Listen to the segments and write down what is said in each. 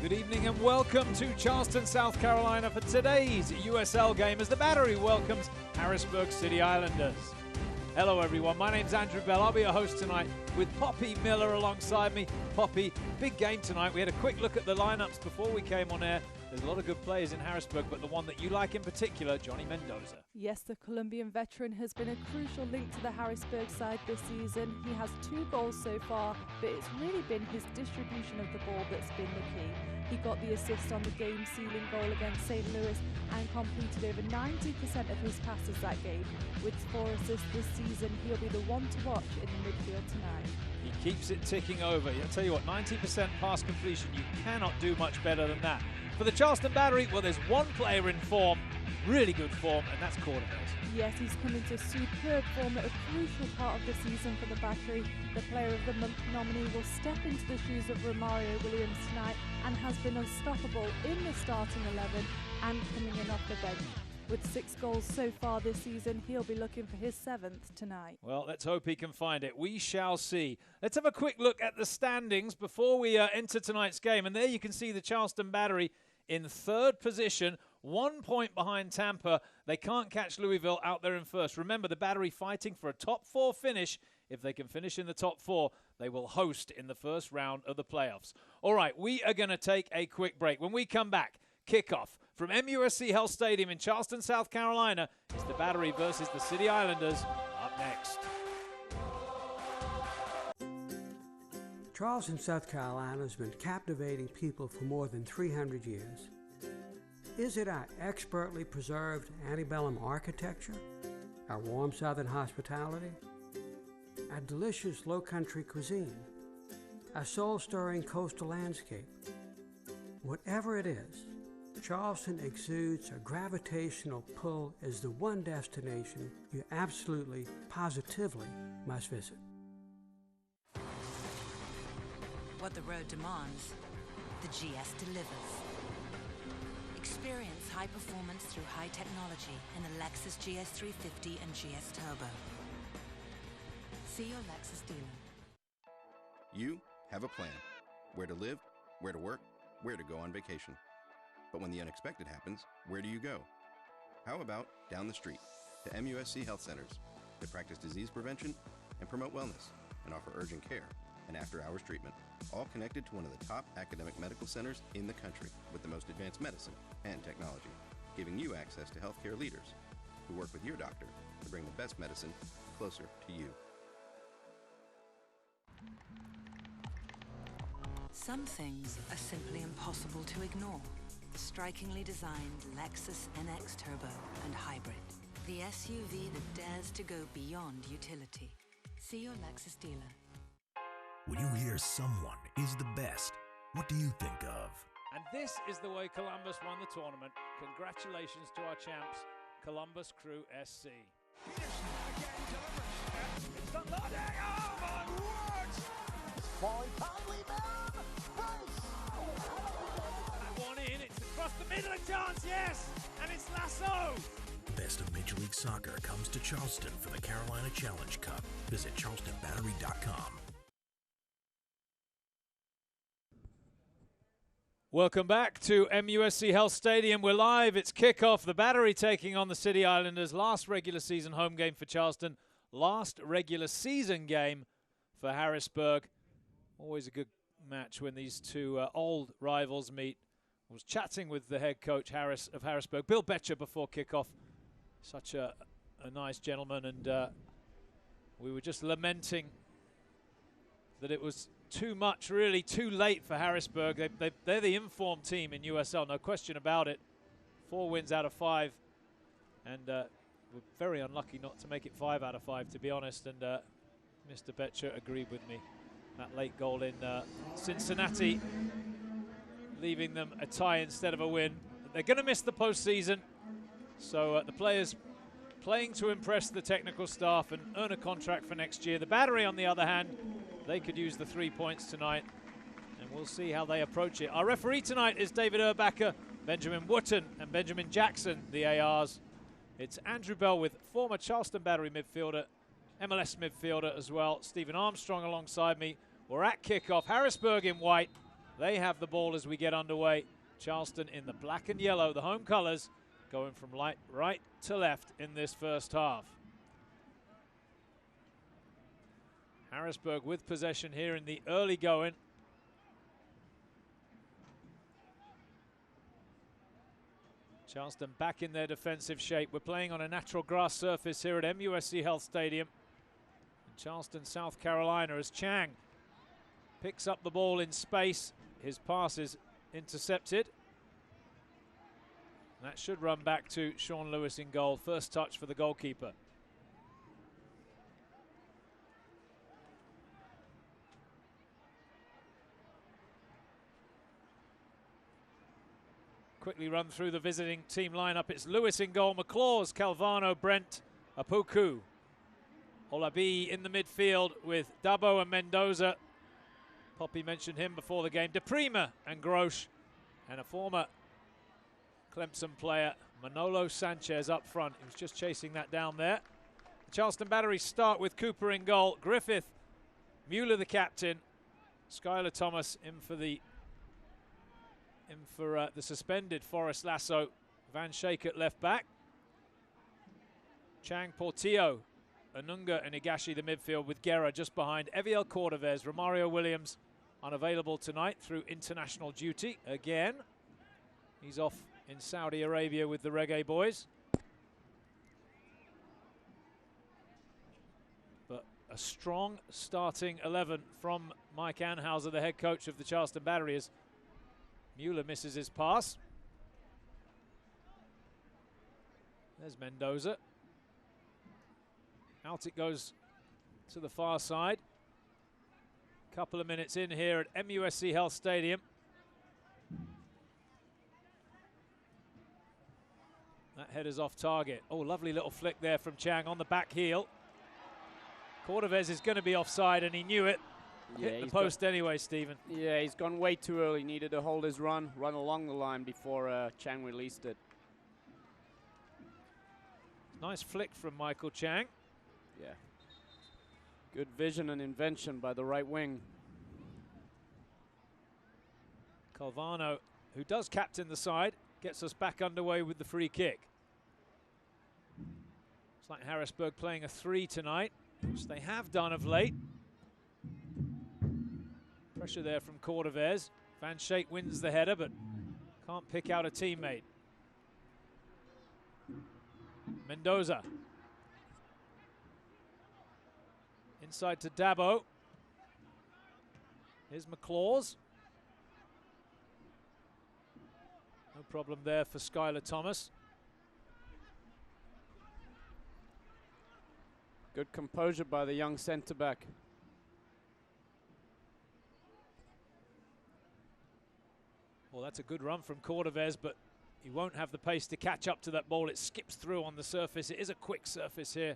Good evening and welcome to Charleston, South Carolina for today's USL game as the Battery welcomes Harrisburg City Islanders. Hello everyone, my name's Andrew Bell. I'll be your host tonight with Poppy Miller alongside me. Poppy, big game tonight. We had a quick look at the lineups before we came on air. There's a lot of good players in Harrisburg, but the one that you like in particular, Johnny Mendoza. Yes, the Colombian veteran has been a crucial link to the Harrisburg side this season. He has 2 goals so far, but it's really been his distribution of the ball that's been the key. He got the assist on the game-sealing goal against St. Louis and completed over 90% of his passes that game. With 4 assists this season, he'll be the one to watch in the midfield tonight. He keeps it ticking over. I'll tell you what, 90% pass completion, you cannot do much better than that. For the Charleston Battery, well, there's one player in form, really good form, and that's Cortez. Yes, he's come into superb form at a crucial part of the season for the Battery. The Player of the Month nominee will step into the shoes of Romario Williams tonight and has been unstoppable in the starting 11 and coming in off the bench. With 6 goals so far this season, he'll be looking for his 7th tonight. Well, let's hope he can find it. We shall see. Let's have a quick look at the standings before we enter tonight's game. And there you can see the Charleston Battery in 3rd position, 1 point behind Tampa. They can't catch Louisville out there in 1st. Remember, the Battery fighting for a top 4 finish. If they can finish in the top 4, they will host in the first round of the playoffs. All right, we are going to take a quick break. When we come back, kickoff from MUSC Health Stadium in Charleston, South Carolina. It's the Battery versus the City Islanders. Up next. Charleston, South Carolina has been captivating people for more than 300 years. Is it our expertly preserved antebellum architecture, our warm southern hospitality, our delicious low-country cuisine, our soul-stirring coastal landscape? Whatever it is, Charleston exudes a gravitational pull as the one destination you absolutely, positively must visit. What the road demands, the GS delivers. Experience high performance through high technology in the Lexus GS 350 and GS Turbo. See your Lexus dealer. You have a plan. Where to live, where to work, where to go on vacation. But when the unexpected happens, where do you go? How about down the street to MUSC Health Centers that practice disease prevention and promote wellness and offer urgent care and after-hours treatment, all connected to one of the top academic medical centers in the country with the most advanced medicine and technology, giving you access to healthcare leaders who work with your doctor to bring the best medicine closer to you. Some things are simply impossible to ignore. Strikingly designed Lexus NX Turbo and Hybrid. The SUV that dares to go beyond utility. See your Lexus dealer. When you hear someone is the best, what do you think of? And this is the way Columbus won the tournament. Congratulations to our champs, Columbus Crew SC. It's the loading onwards! Falling tightly down, brace! That one in, it's across the middle, a chance, yes! And it's Lasso! The best of Major League Soccer comes to Charleston for the Carolina Challenge Cup. Visit charlestonbattery.com. Welcome back to MUSC Health Stadium. We're live. It's kickoff. The Battery taking on the City Islanders. Last regular season home game for Charleston. Last regular season game for Harrisburg. Always a good match when these two old rivals meet. I was chatting with the head coach of Harrisburg, Bill Betcher, before kickoff. Such a nice gentleman, and we were just lamenting that it was too much, really, too late for Harrisburg. They're the informed team in USL, no question about it. 4 wins out of 5, and we're very unlucky not to make it 5 out of 5, to be honest, and Mr. Betcher agreed with me. That late goal in Cincinnati, leaving them a tie instead of a win. They're going to miss the postseason, so the players playing to impress the technical staff and earn a contract for next year. The Battery, on the other hand, they could use the 3 points tonight, and we'll see how they approach it. Our referee tonight is David Urbacher, Benjamin Wooten, and Benjamin Jackson, the ARs. It's Andrew Bell with former Charleston Battery midfielder, MLS midfielder as well, Stephen Armstrong alongside me. We're at kickoff. Harrisburg in white, They have the ball as we get underway. Charleston in the black and yellow, the home colors, going from right to left in this first half. Harrisburg with possession here in the early going. Charleston back in their defensive shape. We're playing on a natural grass surface here at MUSC Health Stadium in Charleston, South Carolina, as Chang picks up the ball in space. His pass is intercepted. That should run back to Sean Lewis in goal. First touch for the goalkeeper. Quickly run through the visiting team lineup. It's Lewis in goal, McClaws, Calvano, Brent, Apuku. Olabi in the midfield with Dabo and Mendoza. Poppy mentioned him before the game. DePrima and Grosh, and a former Clemson player, Manolo Sanchez, up front. He was just chasing that down there. The Charleston Battery start with Cooper in goal. Griffith, Mueller the captain. Skylar Thomas in for the suspended Forrest Lasso. Van Schaik at left back. Chang, Portillo, Anunga and Higashi the midfield, with Guerra just behind. Eviel Cordovez, Romario Williams unavailable tonight through international duty again. He's off in Saudi Arabia with the Reggae Boys. But a strong starting 11 from Mike Anhauser, the head coach of the Charleston Battery, as Mueller misses his pass. There's Mendoza. Out it goes to the far side. Couple of minutes in here at MUSC Health Stadium. That header's off target. Oh, lovely little flick there from Chang on the back heel. Cordovez is going to be offside, and he knew it. Yeah, hit the post anyway, Stephen. Yeah, he's gone way too early. Needed to hold his run along the line before Chang released it. Nice flick from Michael Chang. Yeah. Good vision and invention by the right wing. Calvano, who does captain the side, gets us back underway with the free kick. It's like Harrisburg playing a 3 tonight, which they have done of late. Pressure there from Cordovez. Van Schaik wins the header, but can't pick out a teammate. Mendoza. Inside to Dabo. Here's McClaws. No problem there for Skylar Thomas. Good composure by the young centre-back. Well, that's a good run from Cordovez, but he won't have the pace to catch up to that ball. It skips through on the surface. It is a quick surface here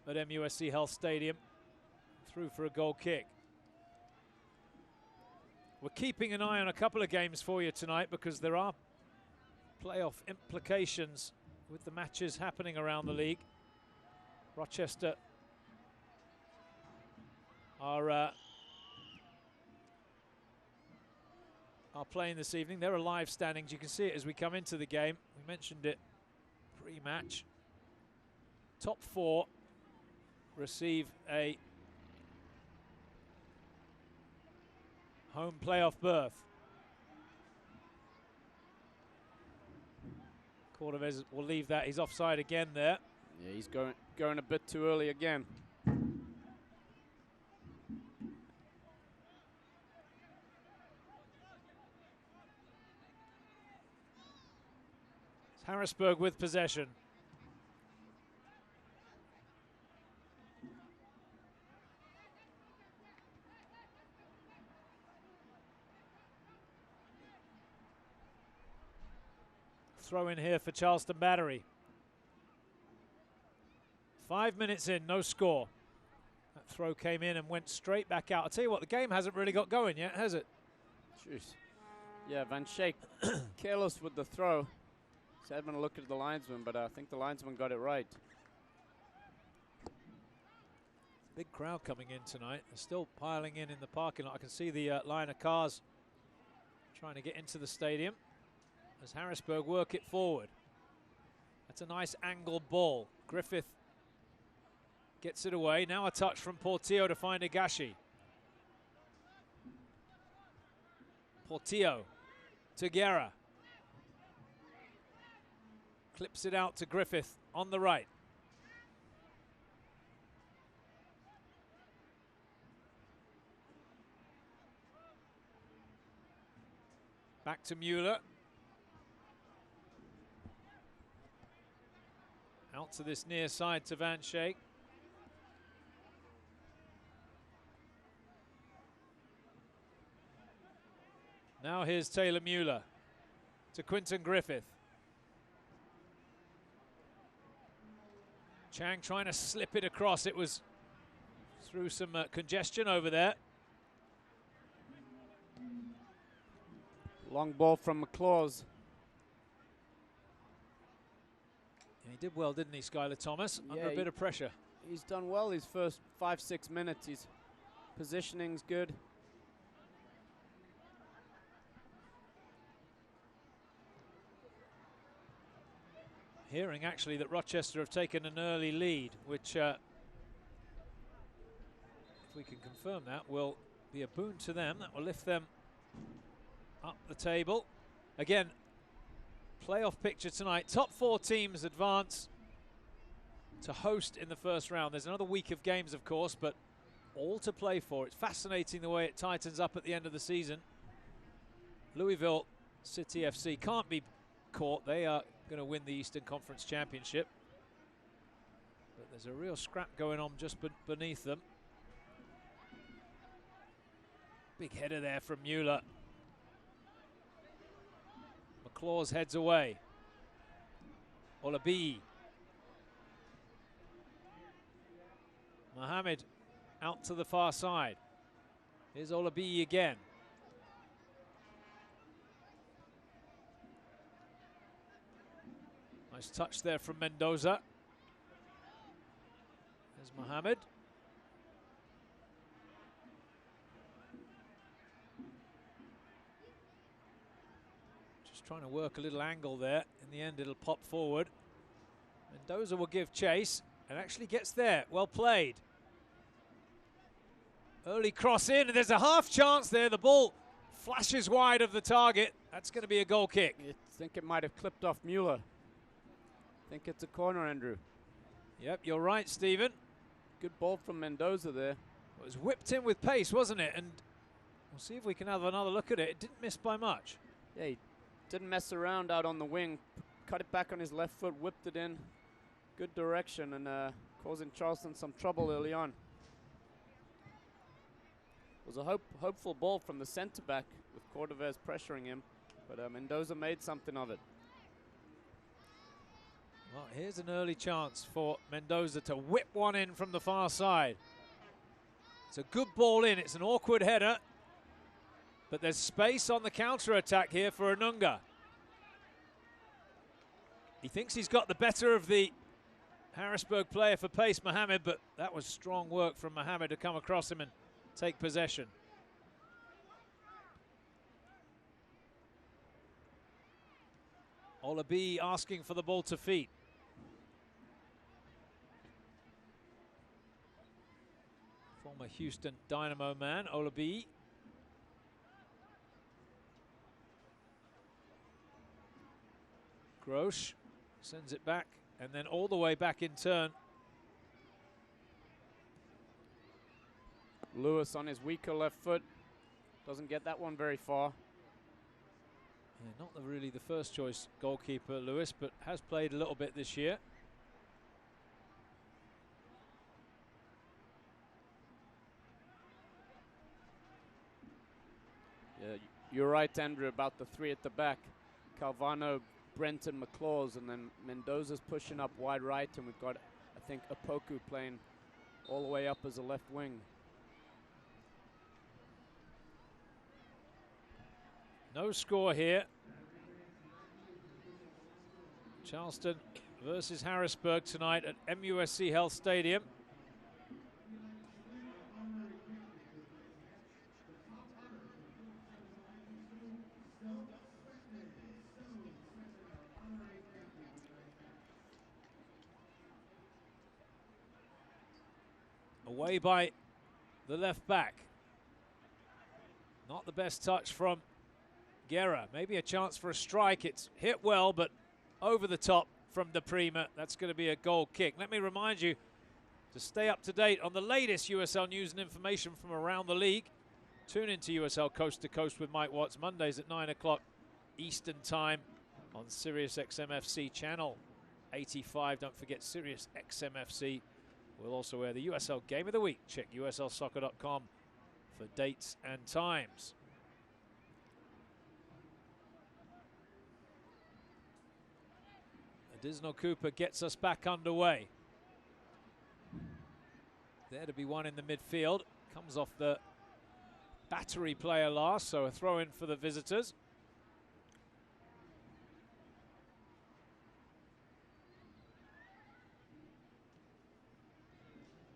at MUSC Health Stadium. Through for a goal kick. We're keeping an eye on a couple of games for you tonight because there are playoff implications with the matches happening around the league. Rochester are playing this evening. There are live standings. You can see it as we come into the game. We mentioned it pre-match. Top 4 receive a home playoff berth. Cordovez will leave that. He's offside again there. Yeah, he's going a bit too early again. It's Harrisburg with possession. Throw in here for Charleston Battery. 5 minutes in, no score. That throw came in and went straight back out. I'll tell you what, the game hasn't really got going yet, has it? Jeez. Yeah, Van Schaik careless with the throw. He's having a look at the linesman, but I think the linesman got it right. Big crowd coming in tonight. They're still piling in the parking lot. I can see the line of cars trying to get into the stadium as Harrisburg work it forward. That's a nice angled ball. Griffith gets it away. Now a touch from Portillo to find Higashi. Portillo to Guerra. Clips it out to Griffith on the right. Back to Mueller. Out to this near side to Van Schaik. Now here's Taylor Mueller to Quinton Griffith. Chang trying to slip it across. It was through some congestion over there. Long ball from McClaws. Yeah, he did well, didn't he, Skylar Thomas? Yeah, Under a bit of pressure. He's done well his first 5-6 minutes. His positioning's good. Hearing actually that Rochester have taken an early lead, which, if we can confirm that, will be a boon to them. That will lift them up the table. Again, playoff picture tonight. Top 4 teams advance to host in the first round. There's another week of games, of course, but all to play for. It's fascinating the way it tightens up at the end of the season. Louisville City FC can't be caught. They are going to win the Eastern Conference Championship. But there's a real scrap going on just beneath them. Big header there from Mueller. McClaws heads away. Olabi. Mohammed out to the far side. Here's Olabi again. Nice touch there from Mendoza. There's Mohammed. Just trying to work a little angle there. In the end, it'll pop forward. Mendoza will give chase and actually gets there. Well played. Early cross in, and there's a half chance there. The ball flashes wide of the target. That's going to be a goal kick. I think it might have clipped off Mueller. I think it's a corner, Andrew. Yep, you're right, Stephen. Good ball from Mendoza there. It was whipped in with pace, wasn't it? And we'll see if we can have another look at it. It didn't miss by much. Yeah, he didn't mess around out on the wing. Cut it back on his left foot, whipped it in. Good direction, and causing Charleston some trouble early on. It was a hopeful ball from the center back with Cordovez pressuring him, but Mendoza made something of it. Well, here's an early chance for Mendoza to whip one in from the far side. It's a good ball in. It's an awkward header, but there's space on the counter-attack here for Anunga. He thinks he's got the better of the Harrisburg player for pace, Mohammed, but that was strong work from Mohammed to come across him and take possession. Olabi asking for the ball to feet. Former Houston Dynamo man, Olabi. Grosh sends it back, and then all the way back in turn. Lewis on his weaker left foot. Doesn't get that one very far. Yeah, not really the first choice goalkeeper, Lewis, but has played a little bit this year. Yeah, you're right, Andrew, about the three at the back. Calvano, Brenton, McClaws, and then Mendoza's pushing up wide right, and we've got, I think, Apoku playing all the way up as a left wing. No score here. Charleston versus Harrisburg tonight at MUSC Health Stadium. Away by the left back. Not the best touch from Guerra. Maybe a chance for a strike. It's hit well, but over the top from De Prima. That's going to be a goal kick. Let me remind you to stay up to date on the latest USL news and information from around the league. Tune into USL Coast to Coast with Mike Watts, Mondays at 9 o'clock Eastern Time on Sirius XMFC channel 85. Don't forget Sirius XMFC. We'll also air the USL Game of the Week. Check uslsoccer.com for dates and times. Additional Cooper gets us back underway. There to be one in the midfield. Comes off the Battery player last, so a throw in for the visitors.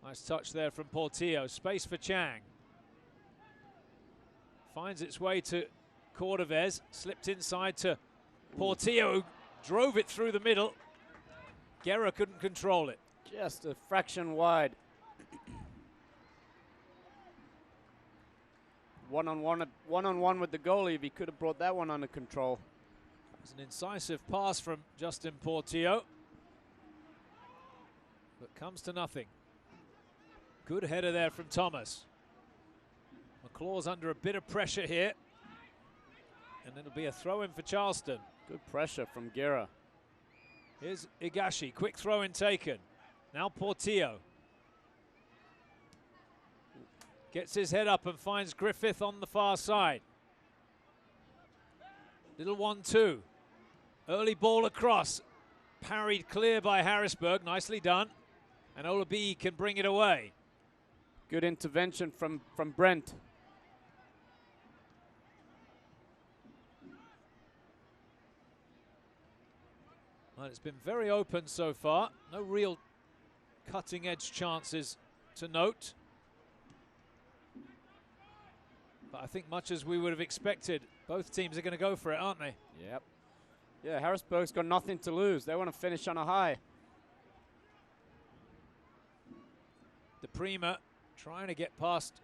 Nice touch there from Portillo. Space for Chang. Finds its way to Cordovez. Slipped inside to Portillo, who drove it through the middle. Guerra couldn't control it. Just a fraction wide. One-on-one with the goalie. If he could have brought that one under control. It's an incisive pass from Justin Portillo, but comes to nothing. Good header there from Thomas. McClaw's under a bit of pressure here, and it'll be a throw-in for Charleston. Good pressure from Guerra. Here's Higashi, quick throw-in taken. Now Portillo. Gets his head up and finds Griffith on the far side. Little 1-2. Early ball across. Parried clear by Harrisburg. Nicely done. And Olabi can bring it away. Good intervention from Brent. Well, it's been very open so far. No real cutting-edge chances to note. But I think much as we would have expected, both teams are going to go for it, aren't they? Yep. Yeah, Harrisburg's got nothing to lose. They want to finish on a high. De Prima trying to get past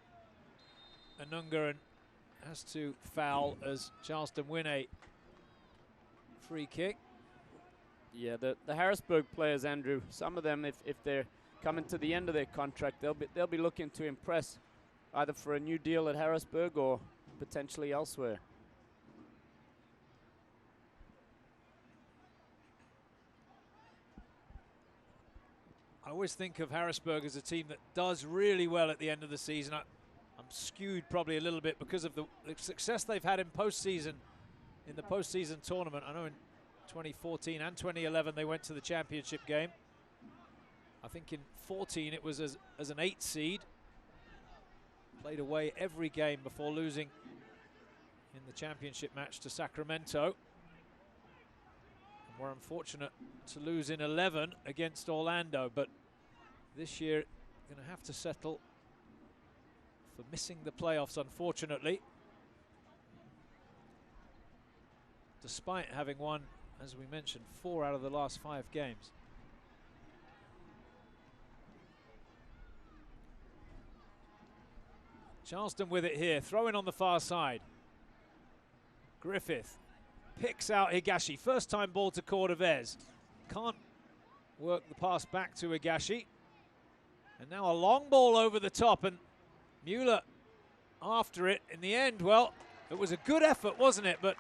Anunga and has to foul as Charleston win a free kick. Yeah, the Harrisburg players, Andrew, some of them, if they're coming to the end of their contract, they'll be looking to impress, either for a new deal at Harrisburg or potentially elsewhere. I always think of Harrisburg as a team that does really well at the end of the season. I'm skewed probably a little bit because of the success they've had in postseason, in the postseason tournament. I know in 2014 and 2011 they went to the championship game. I think in 14 it was as an 8 seed. Played away every game before losing in the championship match to Sacramento. And we're unfortunate to lose in 11 against Orlando, but this year going to have to settle for missing the playoffs, unfortunately, despite having won, as we mentioned, 4 out of the last 5 games. Charleston with it here, throwing on the far side. Griffith picks out Higashi. First time ball to Cordovez. Can't work the pass back to Higashi. And now a long ball over the top, and Mueller after it. In the end, well, it was a good effort, wasn't it? But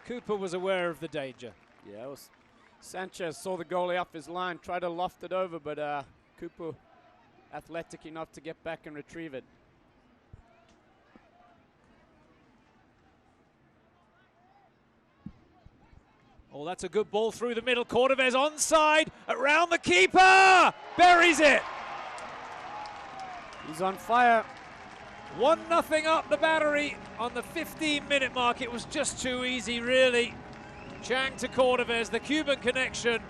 Cooper was aware of the danger. Yeah, it was. Sanchez saw the goalie off his line, tried to loft it over, but Cooper athletic enough to get back and retrieve it. Oh, that's a good ball through the middle. Cordovez onside, around the keeper, buries it. He's on fire. 1-0 up the Battery on the 15-minute mark. It was just too easy, really. Chang to Cordovez, the Cuban connection.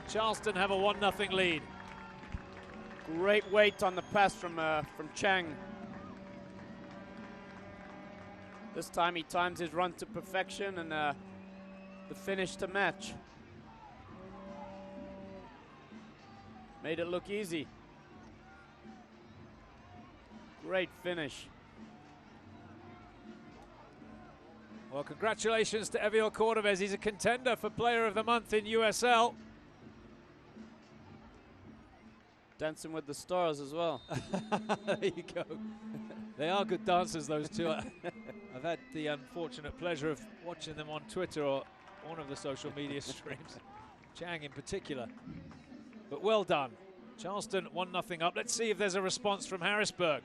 Charleston have a 1-0 lead. Great weight on the pass from Chang. This time he times his run to perfection and the finish to match. Made it look easy. Great finish. Well, congratulations to Eviel Cordovez. He's a contender for Player of the Month in USL. Dancing with the Stars as well. There you go. They are good dancers, those two. I've had the unfortunate pleasure of watching them on Twitter or one of the social media streams. Chang in particular. But well done. Charleston 1-0 up. Let's see if there's a response from Harrisburg.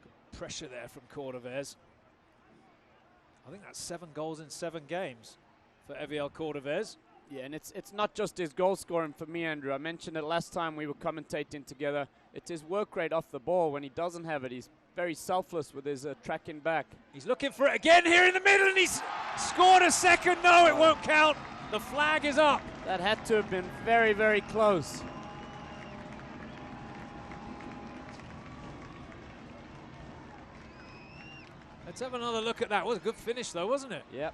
Good pressure there from Cordovez. I think that's 7 goals in 7 games for Eviel Cordovez. Yeah, and it's not just his goal scoring for me, Andrew. I mentioned it last time we were commentating together. It's his work rate off the ball. When he doesn't have it, he's very selfless with his tracking back. He's looking for it again here in the middle, and he's scored a second. No, it won't count. The flag is up. That had to have been very, very close. Let's have another look at that. It was a good finish, though, wasn't it? Yep.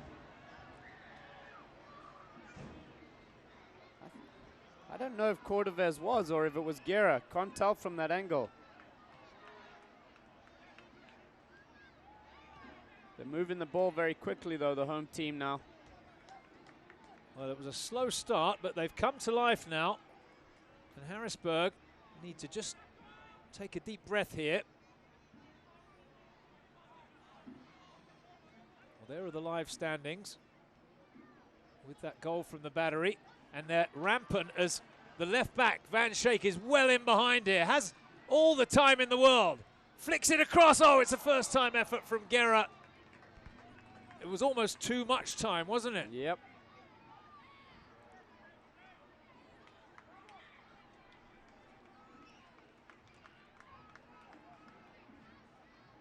I don't know if Cordovez was or if it was Guerra. Can't tell from that angle. They're moving the ball very quickly, though, the home team now. Well, it was a slow start, but they've come to life now. And Harrisburg need to just take a deep breath here. Well, there are the live standings with that goal from the Battery. And they're rampant as the left back, Van Schaik, is well in behind here. Has all the time in the world. Flicks it across. Oh, it's a first-time effort from Guerra. It was almost too much time, wasn't it? Yep.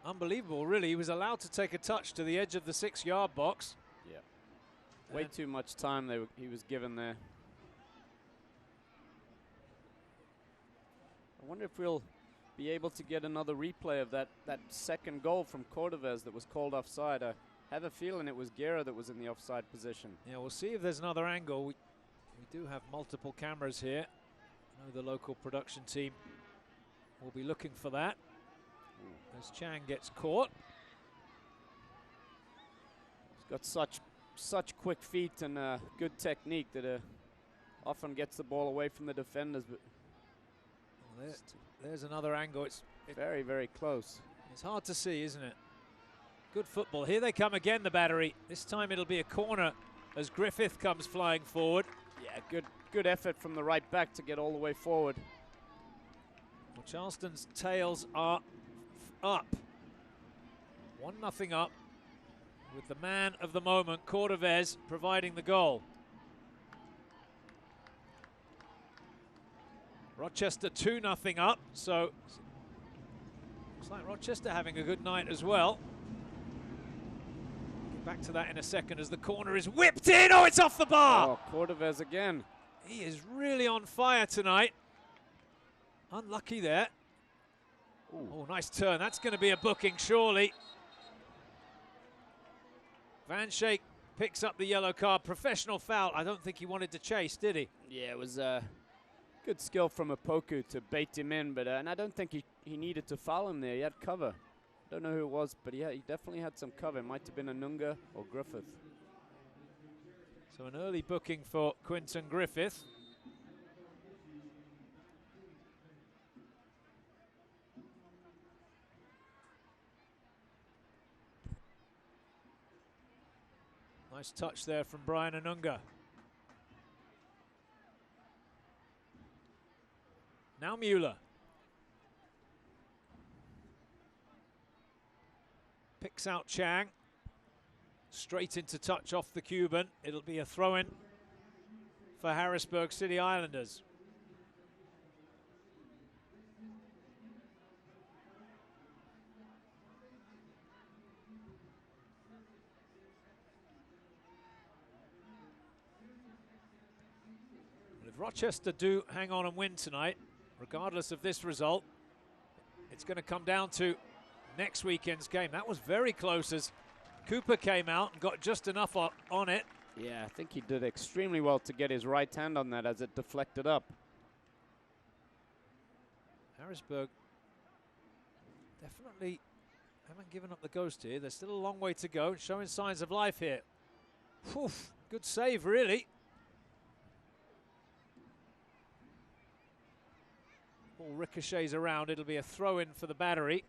Unbelievable, really. He was allowed to take a touch to the edge of the 6-yard box. Yep. Way too much time he was given there. I wonder if we'll be able to get another replay of that second goal from Cordovez that was called offside. I have a feeling it was Guerra that was in the offside position. Yeah, we'll see if there's another angle. We do have multiple cameras here. I know the local production team will be looking for that. As Chang gets caught. He's got such quick feet and good technique that often gets the ball away from the defenders. But well, there's another angle. It's very, very close. It's hard to see, isn't it? Good football. Here they come again, the Battery. This time it'll be a corner as Griffith comes flying forward. Yeah, good effort from the right back to get all the way forward. Well, Charleston's tails are up. 1-0 up with the man of the moment, Cordovez, providing the goal. Rochester 2-0 up, so looks like Rochester having a good night as well. Get back to that in a second as the corner is whipped in. Oh, it's off the bar. Oh, Cordovez again. He is really on fire tonight. Unlucky there. Ooh. Oh, nice turn. That's going to be a booking, surely. Van Schaik picks up the yellow card. Professional foul. I don't think he wanted to chase, did he? Yeah, it was good skill from Opoku to bait him in, but and I don't think he needed to foul him there. He had cover. Don't know who it was, but he definitely had some cover. It might have been Anunga or Griffith. So an early booking for Quinton Griffith. Nice touch there from Brian Anunga. Now Mueller. Picks out Chang. Straight into touch off the Cuban. It'll be a throw-in for Harrisburg City Islanders. If Rochester do hang on and win tonight, regardless of this result, it's going to come down to next weekend's game. That was very close as Cooper came out and got just enough on it. Yeah, I think he did extremely well to get his right hand on that as it deflected up. Harrisburg definitely haven't given up the ghost here. There's still a long way to go, showing signs of life here. Whew, good save, really. Ball ricochets around. It'll be a throw-in for the Battery.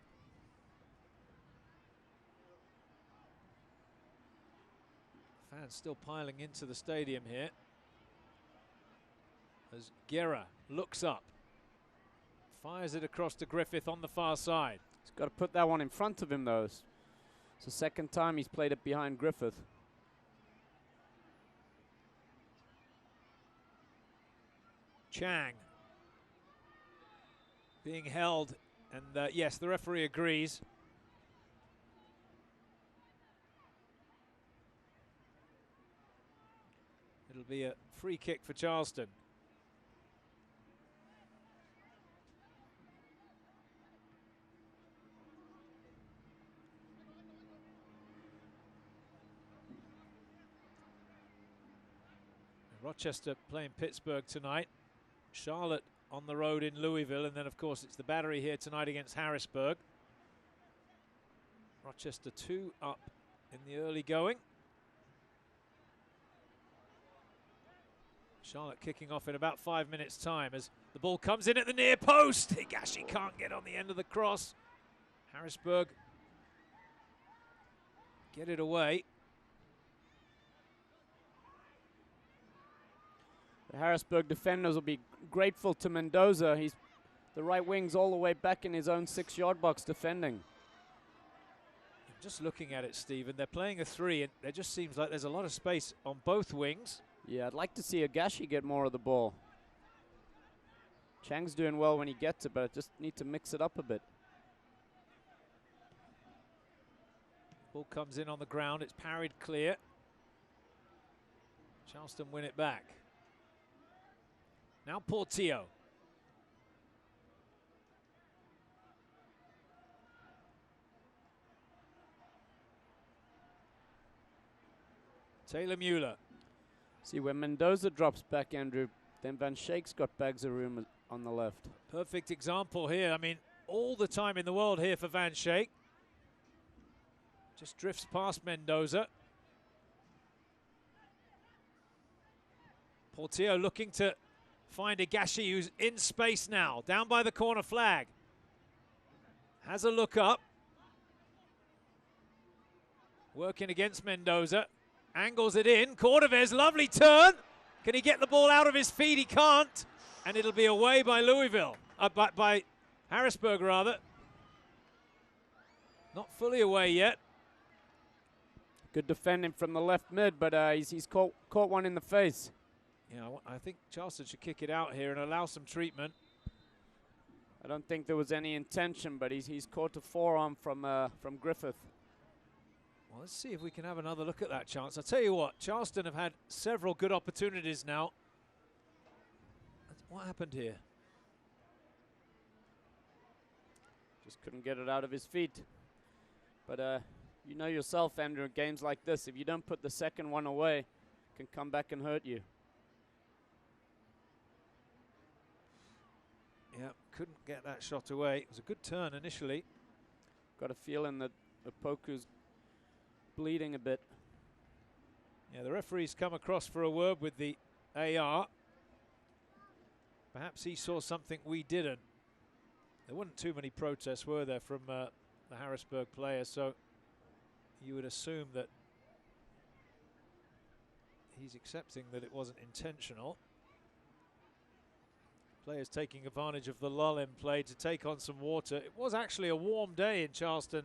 Fans still piling into the stadium here as Guerra looks up. Fires it across to Griffith on the far side. He's got to put that one in front of him, though. It's the second time he's played it behind Griffith. Chang being held, and yes, the referee agrees. It'll be a free kick for Charleston. Rochester playing Pittsburgh tonight. Charlotte on the road in Louisville, and then of course it's the Battery here tonight against Harrisburg. Rochester 2 up in the early going. Charlotte kicking off in about 5 minutes' time as the ball comes in at the near post. Higashi can't get on the end of the cross. Harrisburg get it away. The Harrisburg defenders will be grateful to Mendoza. He's the right wing's all the way back in his own 6-yard box defending. Just looking at it, Stephen, they're playing a 3, and there just seems like there's a lot of space on both wings. Yeah, I'd like to see Higashi get more of the ball. Chang's doing well when he gets it, but I just need to mix it up a bit. Ball comes in on the ground. It's parried clear. Charleston win it back. Now Portillo. Taylor Mueller. See, when Mendoza drops back, Andrew, then Van Schaik's got bags of room on the left. Perfect example here. I mean, all the time in the world here for Van Schaik. Just drifts past Mendoza. Portillo looking to find Higashi, who's in space now, down by the corner flag. Has a look up. Working against Mendoza. Angles it in. Cordovez, lovely turn. Can he get the ball out of his feet? He can't. And it'll be away by Louisville. By Harrisburg, rather. Not fully away yet. Good defending from the left mid, but he's caught one in the face. Yeah, I think Charleston should kick it out here and allow some treatment. I don't think there was any intention, but he's caught a forearm from Griffith. Well, let's see if we can have another look at that chance. I'll tell you what, Charleston have had several good opportunities now. What happened here? Just couldn't get it out of his feet. But you know yourself, Andrew, in games like this, if you don't put the second one away, it can come back and hurt you. Yeah, couldn't get that shot away. It was a good turn initially. Got a feeling that Opoku's bleeding a bit. Yeah, the referee's come across for a word with the AR. Perhaps he saw something we didn't. There weren't too many protests, were there, from the Harrisburg players, so you would assume that he's accepting that it wasn't intentional. Players taking advantage of the lull in play to take on some water. It was actually a warm day in Charleston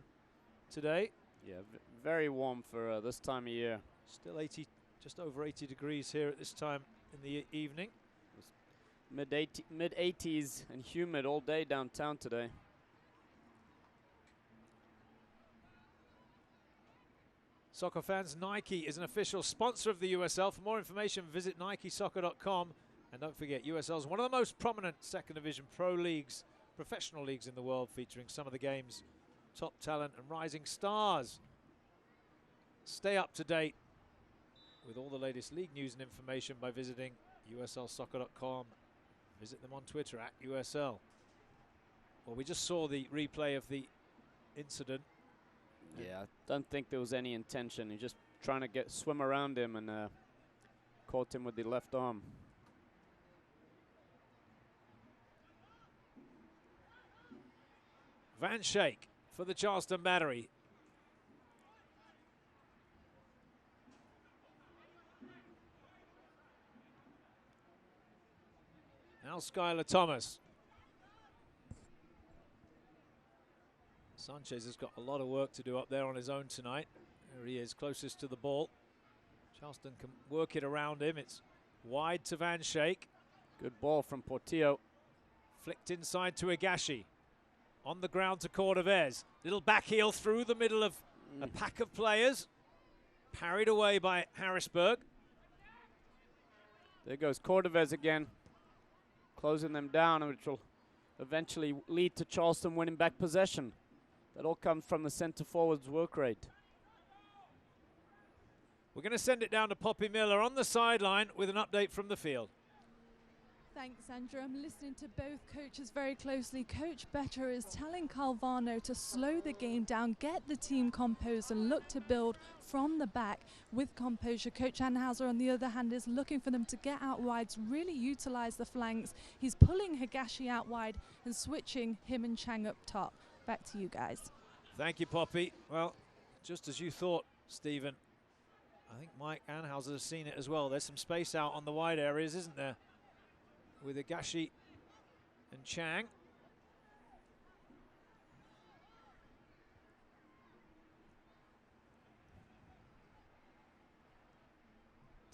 today. Yeah, very warm for this time of year. Still 80, just over 80 degrees here at this time in the evening. Mid-80s and humid all day downtown today. Soccer fans, Nike is an official sponsor of the USL. For more information, visit NikeSoccer.com. And don't forget, USL is one of the most prominent second division pro leagues, professional leagues in the world, featuring some of the game's top talent and rising stars. Stay up to date with all the latest league news and information by visiting uslsoccer.com. Visit them on Twitter at USL. Well, we just saw the replay of the incident. Yeah, I don't think there was any intention. He just trying to swim around him and caught him with the left arm. Van Schaik for the Charleston Battery. Now Skylar Thomas. Sanchez has got a lot of work to do up there on his own tonight. There he is, closest to the ball. Charleston can work it around him. It's wide to Van Schaik. Good ball from Portillo. Flicked inside to Higashi. On the ground to Cordovez. Little back heel through the middle of a pack of players. Parried away by Harrisburg. There goes Cordovez again. Closing them down, which will eventually lead to Charleston winning back possession. That all comes from the center forward's work rate. We're going to send it down to Poppy Miller on the sideline with an update from the field. Thanks, Andrew. I'm listening to both coaches very closely. Coach Better is telling Calvano to slow the game down, get the team composed and look to build from the back with composure. Coach Anhauser, on the other hand, is looking for them to get out wide, really utilize the flanks. He's pulling Higashi out wide and switching him and Chang up top. Back to you guys. Thank you, Poppy. Well, just as you thought, Stephen, I think Mike Anhauser has seen it as well. There's some space out on the wide areas, isn't there? With Higashi and Chang.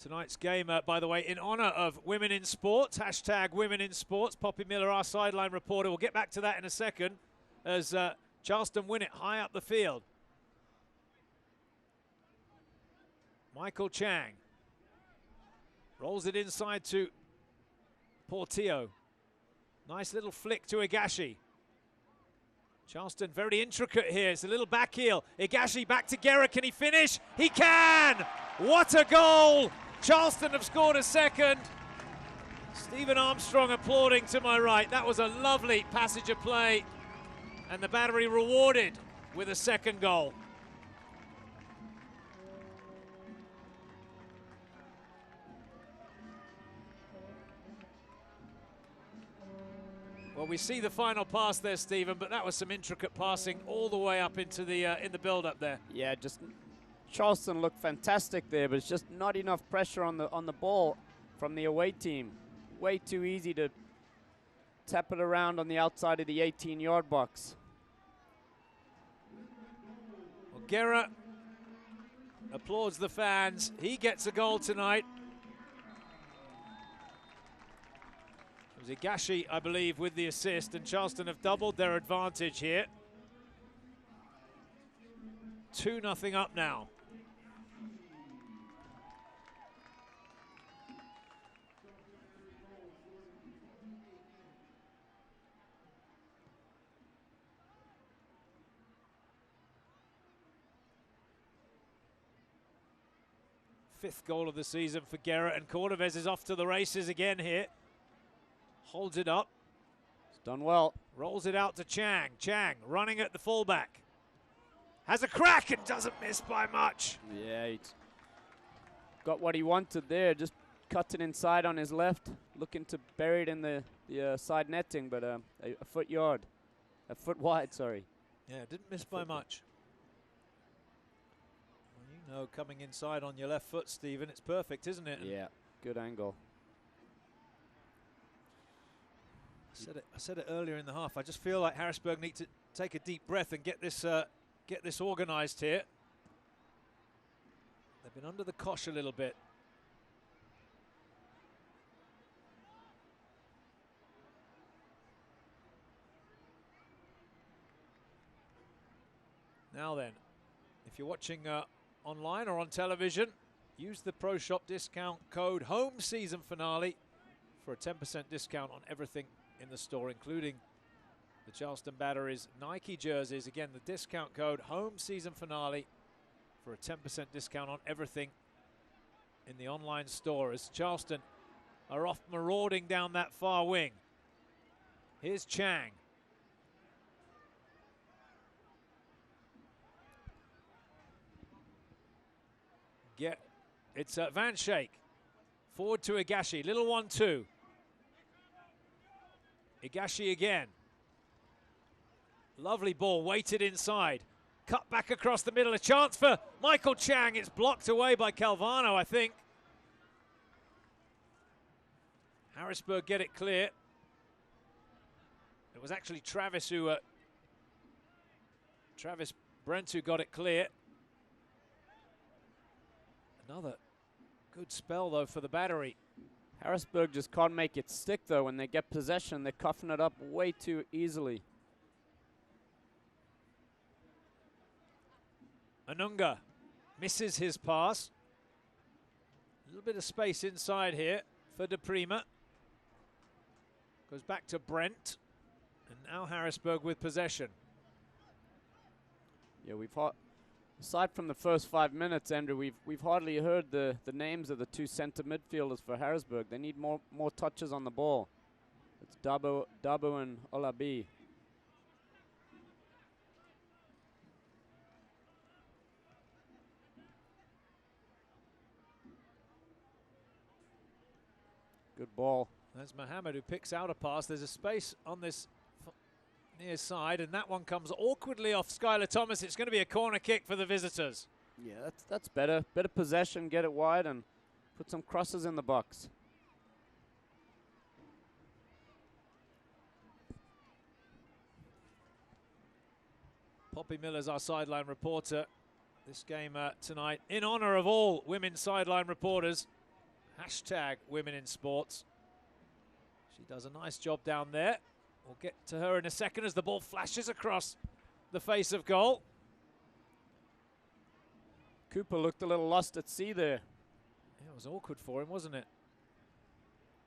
Tonight's game, by the way, in honor of Women in Sports, hashtag Women in Sports. Poppy Miller, our sideline reporter. We'll get back to that in a second as Charleston win it high up the field. Michael Chang rolls it inside to Portillo. Nice little flick to Higashi. Charleston very intricate here. It's a little back heel. Higashi back to Guerra. Can he finish? He can! What a goal! Charleston have scored a second. Stephen Armstrong applauding to my right. That was a lovely passage of play. And the Battery rewarded with a second goal. Well, we see the final pass there, Stephen, but that was some intricate passing all the way up into the in the build-up there. Yeah, just Charleston looked fantastic there, but it's just not enough pressure on the ball from the away team. Way too easy to tap it around on the outside of the 18-yard box. Well, Guerra applauds the fans. He gets a goal tonight. Higashi, I believe, with the assist, and Charleston have doubled their advantage here. 2-0 up now. Fifth goal of the season for Guerra, and Cordovez is off to the races again here. Holds it up. It's done well. Rolls it out to Chang. Chang running at the fullback. Has a crack and doesn't miss by much. Yeah, he's got what he wanted there. Just cut it inside on his left. Looking to bury it in the side netting, but a foot wide, sorry. Yeah, didn't miss by much. Well, you know, coming inside on your left foot, Stephen, it's perfect, isn't it? Yeah, good angle. I said it earlier in the half. I just feel like Harrisburg need to take a deep breath and get this organised here. They've been under the cosh a little bit. Now then, if you're watching online or on television, use the Pro Shop discount code Home Season Finale for a 10% discount on everything in the store, including the Charleston Battery's Nike jerseys. Again, the discount code Home Season Finale for a 10% discount on everything in the online store as Charleston are off marauding down that far wing. Here's Chang. It's Van Schaik. Forward to Higashi. Little 1-2. Higashi again. Lovely ball, weighted inside. Cut back across the middle. A chance for Michael Chang. It's blocked away by Calvano, I think. Harrisburg get it clear. It was actually Travis Brent who got it clear. Another good spell, though, for the Battery. Harrisburg just can't make it stick, though. When they get possession, they're coughing it up way too easily. Anunga misses his pass. A little bit of space inside here for De Prima. Goes back to Brent. And now Harrisburg with possession. Yeah, aside from the first 5 minutes, Andrew, we've hardly heard the names of the two center midfielders for Harrisburg. They need more touches on the ball. It's Dabo and Olabi. Good ball. There's Mohammed who picks out a pass. There's a space on this near side, and that one comes awkwardly off Skylar Thomas. It's going to be a corner kick for the visitors. Yeah, that's better. Better possession, get it wide, and put some crosses in the box. Poppy Miller's our sideline reporter this game tonight. In honor of all women sideline reporters, hashtag women in sports. She does a nice job down there. We'll get to her in a second as the ball flashes across the face of goal. Cooper looked a little lost at sea there. Yeah, it was awkward for him, wasn't it?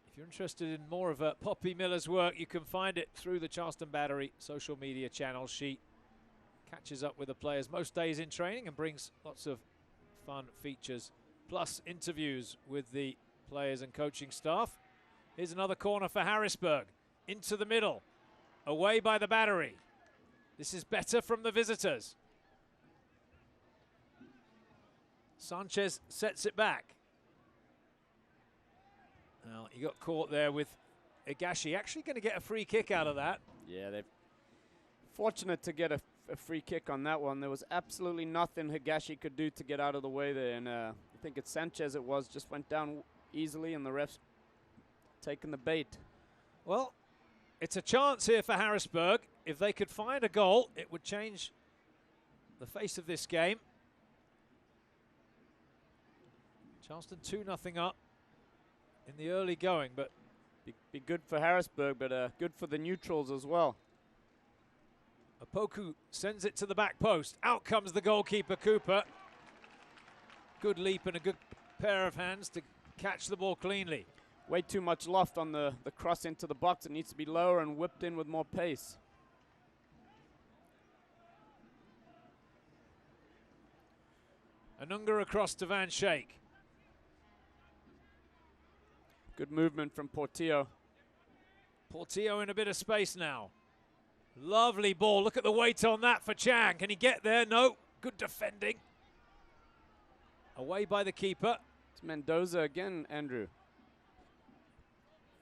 If you're interested in more of Poppy Miller's work, you can find it through the Charleston Battery social media channel. She catches up with the players most days in training and brings lots of fun features, plus interviews with the players and coaching staff. Here's another corner for Harrisburg. Into the middle. Away by the Battery. This is better from the visitors. Sanchez sets it back. Well, he got caught there with Higashi. Actually going to get a free kick out of that. Yeah, they're fortunate to get a free kick on that one. There was absolutely nothing Higashi could do to get out of the way there. And I think it's Sanchez just went down easily, and the ref's taking the bait. Well, it's a chance here for Harrisburg. If they could find a goal, it would change the face of this game. Charleston 2-0 up in the early going, but be good for Harrisburg, but good for the neutrals as well. Apoku sends it to the back post. Out comes the goalkeeper, Cooper. Good leap and a good pair of hands to catch the ball cleanly. Way too much loft on the cross into the box. It needs to be lower and whipped in with more pace. Anunga across to Van Schaik. Good movement from Portillo. Portillo in a bit of space now. Lovely ball. Look at the weight on that for Chang. Can he get there? No. Good defending. Away by the keeper. It's Mendoza again, Andrew.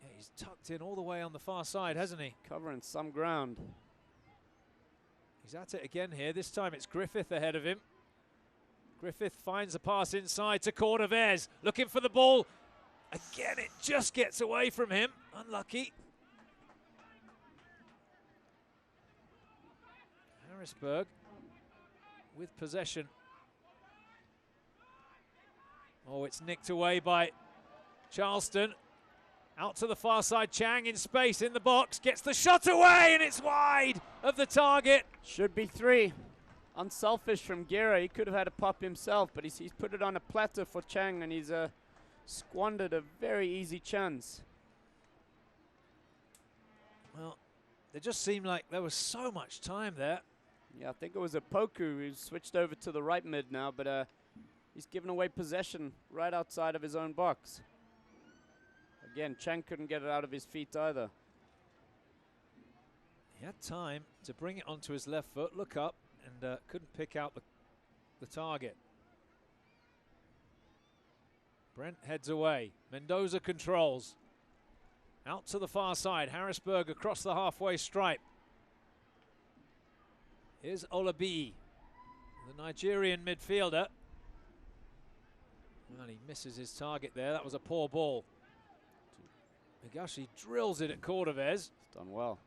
Yeah, he's tucked in all the way on the far side, hasn't he? Covering some ground. He's at it again here. This time it's Griffith ahead of him. Griffith finds a pass inside to Cordovez. Looking for the ball. Again, it just gets away from him. Unlucky. Harrisburg with possession. Oh, it's nicked away by Charleston. Out to the far side, Chang in space in the box. Gets the shot away, and it's wide of the target. Should be 3. Unselfish from Guerra. He could have had a pop himself, but he's put it on a platter for Chang, and he's squandered a very easy chance. Well, it just seemed like there was so much time there. Yeah, I think it was Opoku who switched over to the right mid now, but he's given away possession right outside of his own box. Again, Chang couldn't get it out of his feet either. He had time to bring it onto his left foot, look up, and couldn't pick out the target. Brent heads away. Mendoza controls. Out to the far side. Harrisburg across the halfway stripe. Here's Olabi, the Nigerian midfielder. Well, he misses his target there. That was a poor ball. Higashi drills it at Cordovez. It's done well.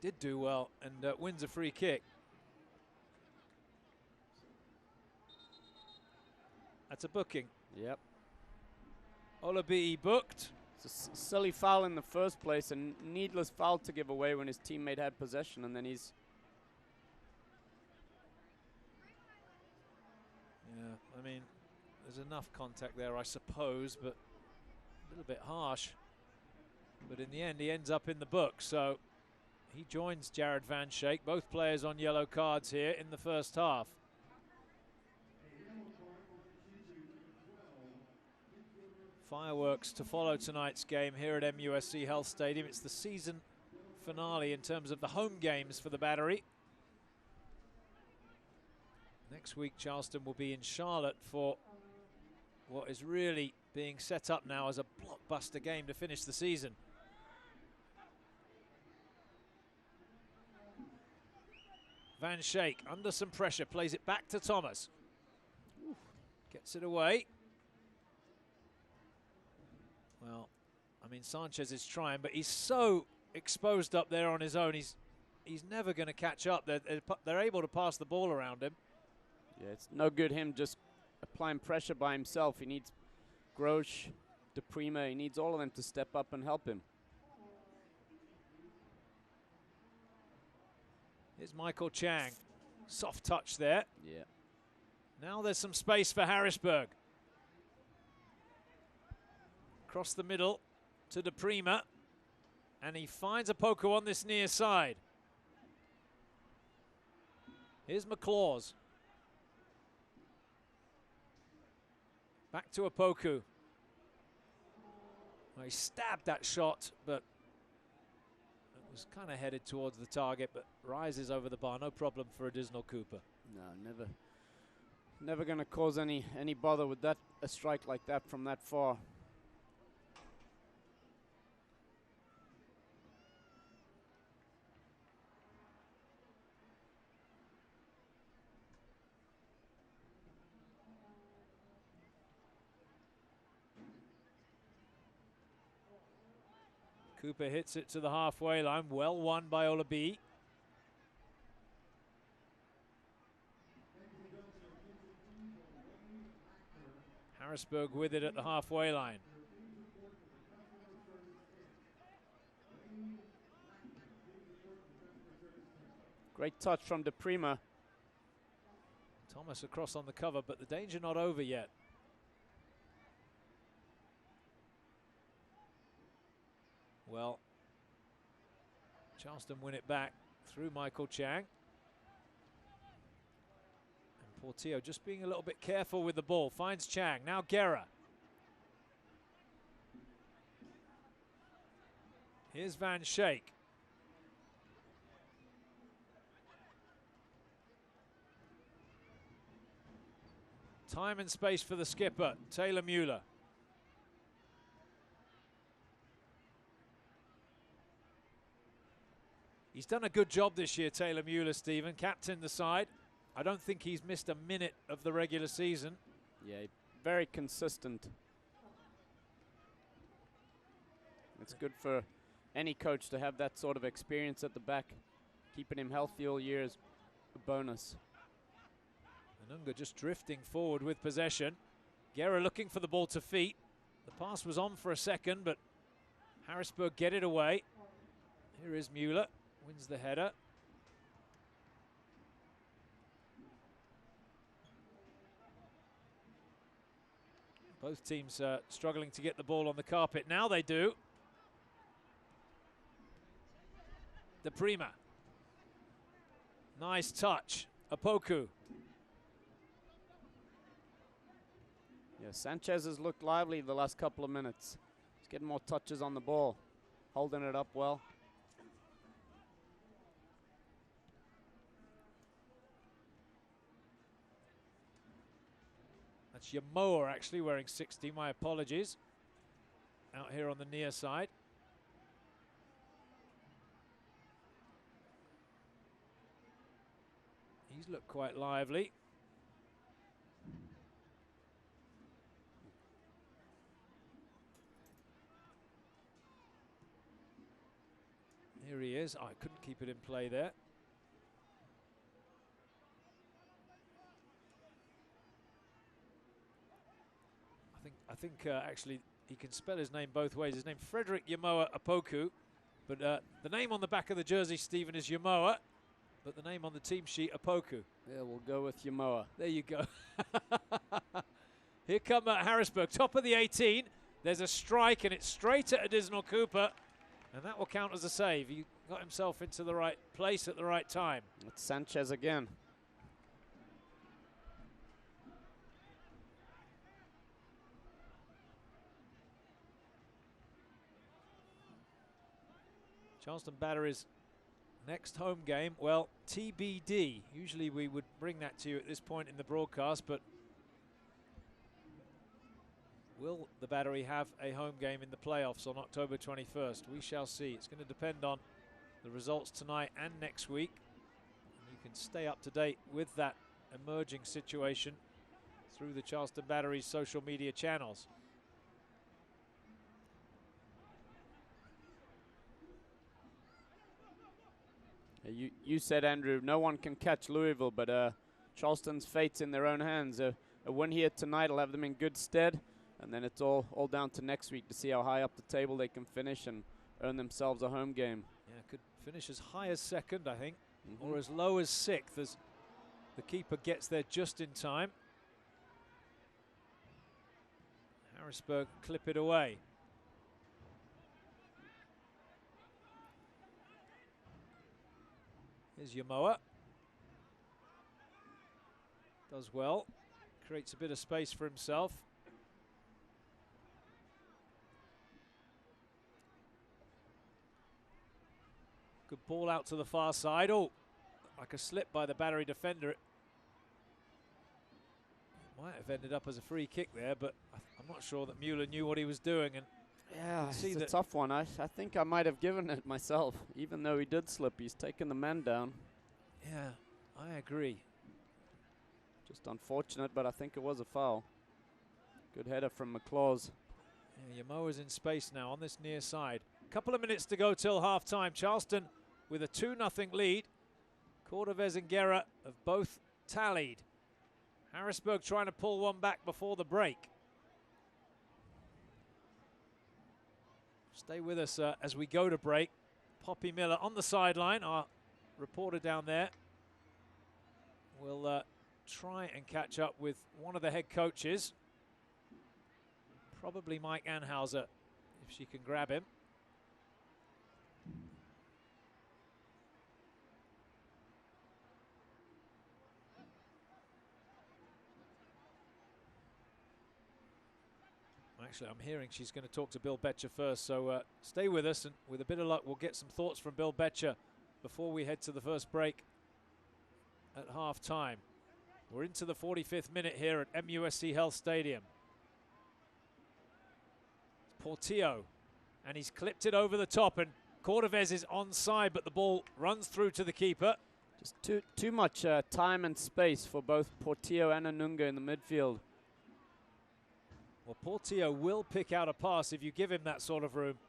Did do well and wins a free kick. That's a booking. Yep. Olabi booked. It's a silly foul in the first place, and needless foul to give away when his teammate had possession, and then he's... Yeah, I mean, there's enough contact there, I suppose, but a little bit harsh. But in the end, he ends up in the book, so he joins Jared Van Schaik. Both players on yellow cards here in the first half. Fireworks to follow tonight's game here at MUSC Health Stadium. It's the season finale in terms of the home games for the Battery. Next week, Charleston will be in Charlotte for what is really being set up now as a blockbuster game to finish the season. Van Schaik under some pressure, plays it back to Thomas. Gets it away. Well, I mean, Sanchez is trying, but he's so exposed up there on his own. He's never going to catch up. They're able to pass the ball around him. Yeah, it's no good him just applying pressure by himself. He needs Grosh, DePrima. He needs all of them to step up and help him. Here's Michael Chang. Soft touch there. Yeah. Now there's some space for Harrisburg. Across the middle to DePrima, and he finds Opoku on this near side. Here's McClaws. Back to Opoku. Well, he stabbed that shot, but it was kind of headed towards the target, but rises over the bar. No problem for Additional Cooper. No, never going to cause any bother with that, a strike like that from that far. Cooper hits it to the halfway line. Well won by Olabi. Harrisburg with it at the halfway line. Great touch from DePrima. Thomas across on the cover, but the danger not over yet. Well, Charleston win it back through Michael Chang. And Portillo just being a little bit careful with the ball. Finds Chang. Now Guerra. Here's Van Schaik. Time and space for the skipper, Taylor Mueller. He's done a good job this year, Taylor Mueller, Stephen. Captained the side. I don't think he's missed a minute of the regular season. Yeah, very consistent. It's good for any coach to have that sort of experience at the back. Keeping him healthy all year is a bonus. Anunga just drifting forward with possession. Guerra looking for the ball to feet. The pass was on for a second, but Harrisburg get it away. Here is Mueller. Wins the header. Both teams struggling to get the ball on the carpet. Now they do. DePrima. Nice touch. Opoku. Yeah, Sanchez has looked lively the last couple of minutes. He's getting more touches on the ball, holding it up well. That's Yamoa actually wearing 60, my apologies. Out here on the near side. He's looked quite lively. Here he is. Oh, I couldn't keep it in play there. I think actually he can spell his name both ways. His name Frederick Yamoa Opoku, but the name on the back of the jersey, Stephen, is Yamoa, but the name on the team sheet, Opoku. Yeah, we'll go with Yamoa. There you go. Here come Harrisburg, top of the 18. There's a strike, and it's straight at Additional Cooper, and that will count as a save. He got himself into the right place at the right time. It's Sanchez again. Charleston Battery's next home game, well, TBD. Usually we would bring that to you at this point in the broadcast, but will the Battery have a home game in the playoffs on October 21st? We shall see. It's going to depend on the results tonight and next week. And you can stay up to date with that emerging situation through the Charleston Battery's social media channels. You said, Andrew, no one can catch Louisville, but Charleston's fate's in their own hands. A win here tonight will have them in good stead, and then it's all down to next week to see how high up the table they can finish and earn themselves a home game. Yeah, could finish as high as second, I think, or as low as sixth, as the keeper gets there just in time. Harrisburg clip it away. Here's Yamoa. Does well. Creates a bit of space for himself. Good ball out to the far side. Oh, like a slip by the Battery defender. It might have ended up as a free kick there, but I'm not sure that Mueller knew what he was doing. And yeah, it's a tough one. I think I might have given it myself, even though he did slip. He's taken the man down. Yeah, I agree. Just unfortunate, but I think it was a foul. Good header from McClaws. Yeah, Yamoa's in space now on this near side. Couple of minutes to go till half-time. Charleston with a 2-0 lead. Cordovez and Guerra have both tallied. Harrisburg trying to pull one back before the break. Stay with us as we go to break. Poppy Miller on the sideline, our reporter down there, will try and catch up with one of the head coaches. Probably Mike Anhauser, if she can grab him. Actually, I'm hearing she's going to talk to Bill Betcher first, so stay with us, and with a bit of luck, we'll get some thoughts from Bill Betcher before we head to the first break at half-time. We're into the 45th minute here at MUSC Health Stadium. Portillo, and he's clipped it over the top, and Cordovez is onside, but the ball runs through to the keeper. Just too much time and space for both Portillo and Anunga in the midfield. Well, Portillo will pick out a pass if you give him that sort of room,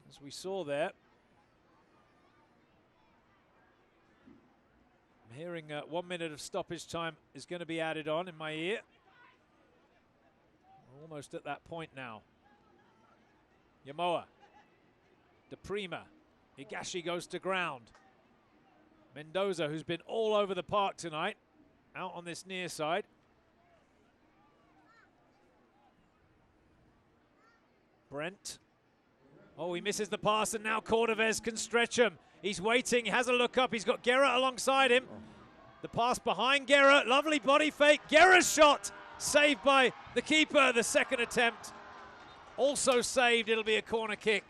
as we saw there. I'm hearing 1 minute of stoppage time is going to be added on in my ear. We're almost at that point now. Yamoa, De Prima, Higashi goes to ground. Mendoza, who's been all over the park tonight, out on this near side. Brent. Oh, he misses the pass, and now Cordovez can stretch him. He's waiting, he has a look up, he's got Guerra alongside him. The pass behind Guerra, lovely body fake. Guerra's shot, saved by the keeper, the second attempt. Also saved, it'll be a corner kick.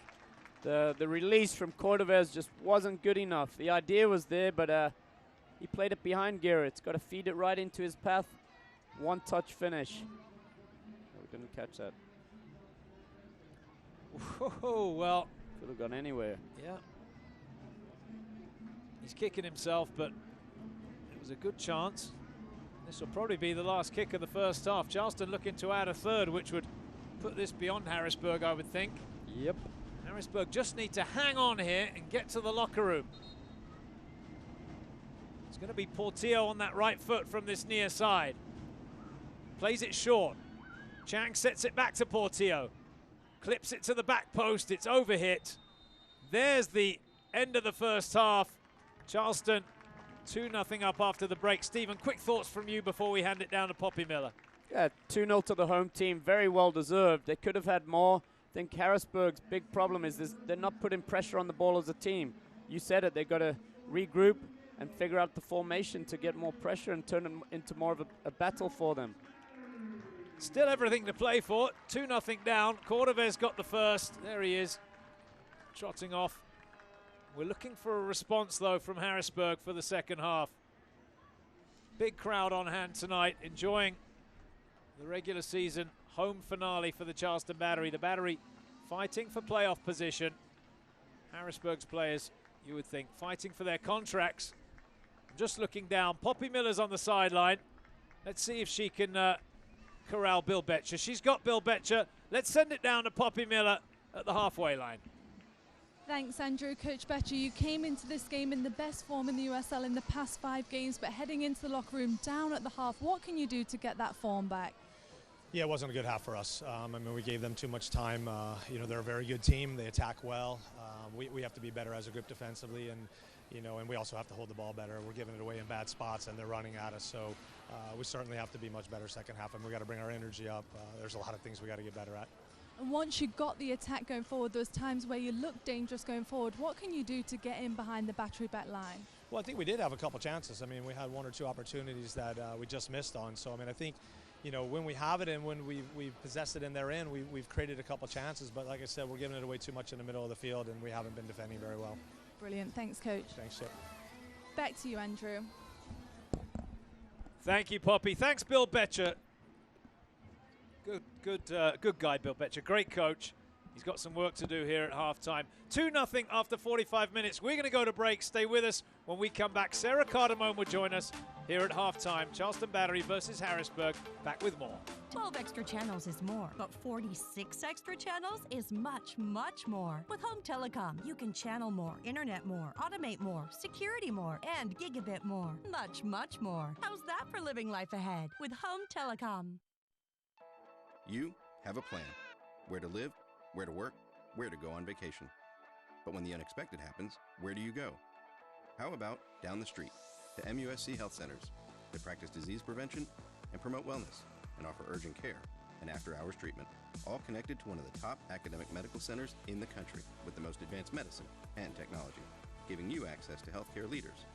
The release from Cordovez just wasn't good enough. The idea was there, but he played it behind Guerra. It's got to feed it right into his path. One-touch finish. Oh, we didn't catch that. Oh, well. Could have gone anywhere. Yeah. He's kicking himself, but it was a good chance. This will probably be the last kick of the first half. Charleston looking to add a third, which would put this beyond Harrisburg, I would think. Yep. Harrisburg just need to hang on here and get to the locker room. It's going to be Portillo on that right foot from this near side. Plays it short. Chang sets it back to Portillo. Clips it to the back post. It's overhit. There's the end of the first half. Charleston 2-0 up after the break. Stephen, quick thoughts from you before we hand it down to Poppy Miller. Yeah, 2-0 to the home team. Very well deserved. They could have had more. I think Harrisburg's big problem is they're not putting pressure on the ball as a team. You said it. They've got to regroup and figure out the formation to get more pressure and turn it into more of a battle for them. Still everything to play for. 2-0 down. Cordovez got the first. There he is, trotting off. We're looking for a response, though, from Harrisburg for the second half. Big crowd on hand tonight, enjoying the regular season home finale for the Charleston Battery. The Battery fighting for playoff position. Harrisburg's players, you would think, fighting for their contracts. Just looking down. Poppy Miller's on the sideline. Let's see if she can corral Bill Betcher. She's got Bill Betcher. Let's send it down to Poppy Miller at the halfway line. Thanks, Andrew. Coach Betcher, you came into this game in the best form in the USL in the past 5 games, but heading into the locker room down at the half, what can you do to get that form back? Yeah, it wasn't a good half for us. I mean, we gave them too much time. You know, they're a very good team. They attack well. We have to be better as a group defensively, and you know, and we also have to hold the ball better. We're giving it away in bad spots, and they're running at us. So we certainly have to be much better second half, and we got to bring our energy up. There's a lot of things we got to get better at. And once you got the attack going forward, those times where you look dangerous going forward, what can you do to get in behind the Battery back line? Well, I think we did have a couple chances. I mean, we had 1 or 2 opportunities that we just missed on. So, I mean, I think, you know, when we have it and when we've possessed it in their end, we've created a couple chances. But like I said, we're giving it away too much in the middle of the field, and we haven't been defending very well. Brilliant. Thanks, Coach. Thanks, Chip. Back to you, Andrew. Thank you, Poppy. Thanks, Bill Betcher. Good guy, Bill Betcher. Great coach. He's got some work to do here at halftime. 2-0 after 45 minutes. We're going to go to break. Stay with us. When we come back, Sarah Cardamone will join us here at halftime. Charleston Battery versus Harrisburg. Back with more. 12 extra channels is more, but 46 extra channels is much, much more. With Home Telecom, you can channel more, internet more, automate more, security more, and gigabit more. Much, much more. How's that for living life ahead with Home Telecom? You have a plan. Where to live, where to work, where to go on vacation. But when the unexpected happens, where do you go? How about down the street to MUSC Health Centers that practice disease prevention and promote wellness and offer urgent care and after-hours treatment, all connected to one of the top academic medical centers in the country with the most advanced medicine and technology, giving you access to healthcare leaders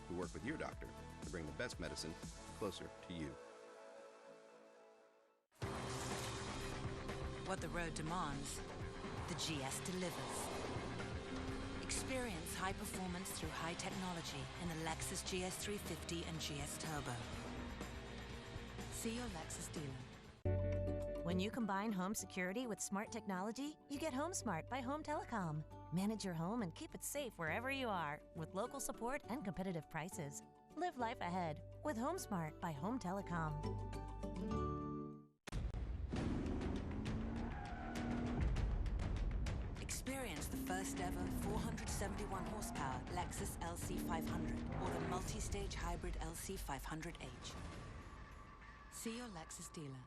who work with your doctor to bring the best medicine closer to you. What the road demands, the GS delivers. Experience high performance through high technology in the Lexus GS 350 and GS Turbo. See your Lexus dealer. When you combine home security with smart technology, you get Home Smart by Home Telecom. Manage your home and keep it safe wherever you are with local support and competitive prices. Live life ahead with Home Smart by Home Telecom. Experience the first ever 471 horsepower Lexus LC500 or the multi-stage hybrid LC500H. See your Lexus dealer.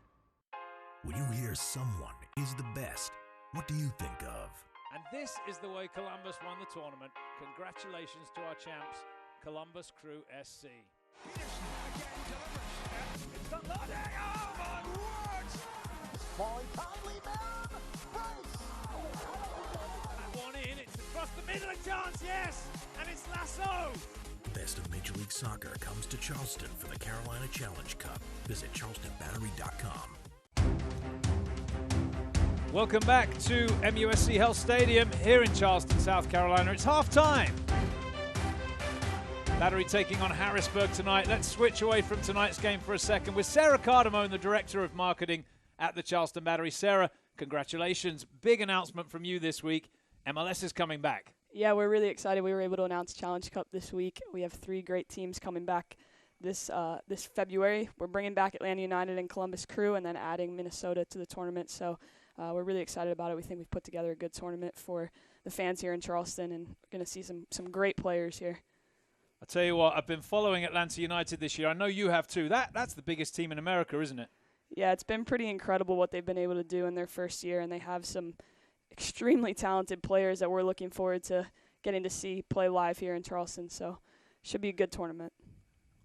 When you hear someone is the best, what do you think of? And this is the way Columbus won the tournament. Congratulations to our champs, Columbus Crew SC. Falling kindly, man! Brace! Still a chance, yes! And it's Lasso! The best of Major League Soccer comes to Charleston for the Carolina Challenge Cup. Visit charlestonbattery.com. Welcome back to MUSC Health Stadium here in Charleston, South Carolina. It's halftime. Battery taking on Harrisburg tonight. Let's switch away from tonight's game for a second with Sarah Cardamone, the Director of Marketing at the Charleston Battery. Sarah, congratulations. Big announcement from you this week. MLS is coming back. Yeah, we're really excited. We were able to announce Challenge Cup this week. We have 3 great teams coming back this February. We're bringing back Atlanta United and Columbus Crew and then adding Minnesota to the tournament. So we're really excited about it. We think we've put together a good tournament for the fans here in Charleston, and we're going to see some great players here. I'll tell you what, I've been following Atlanta United this year. I know you have too. That's the biggest team in America, isn't it? Yeah, it's been pretty incredible what they've been able to do in their first year, and they have some extremely talented players that we're looking forward to getting to see play live here in Charleston. So should be a good tournament.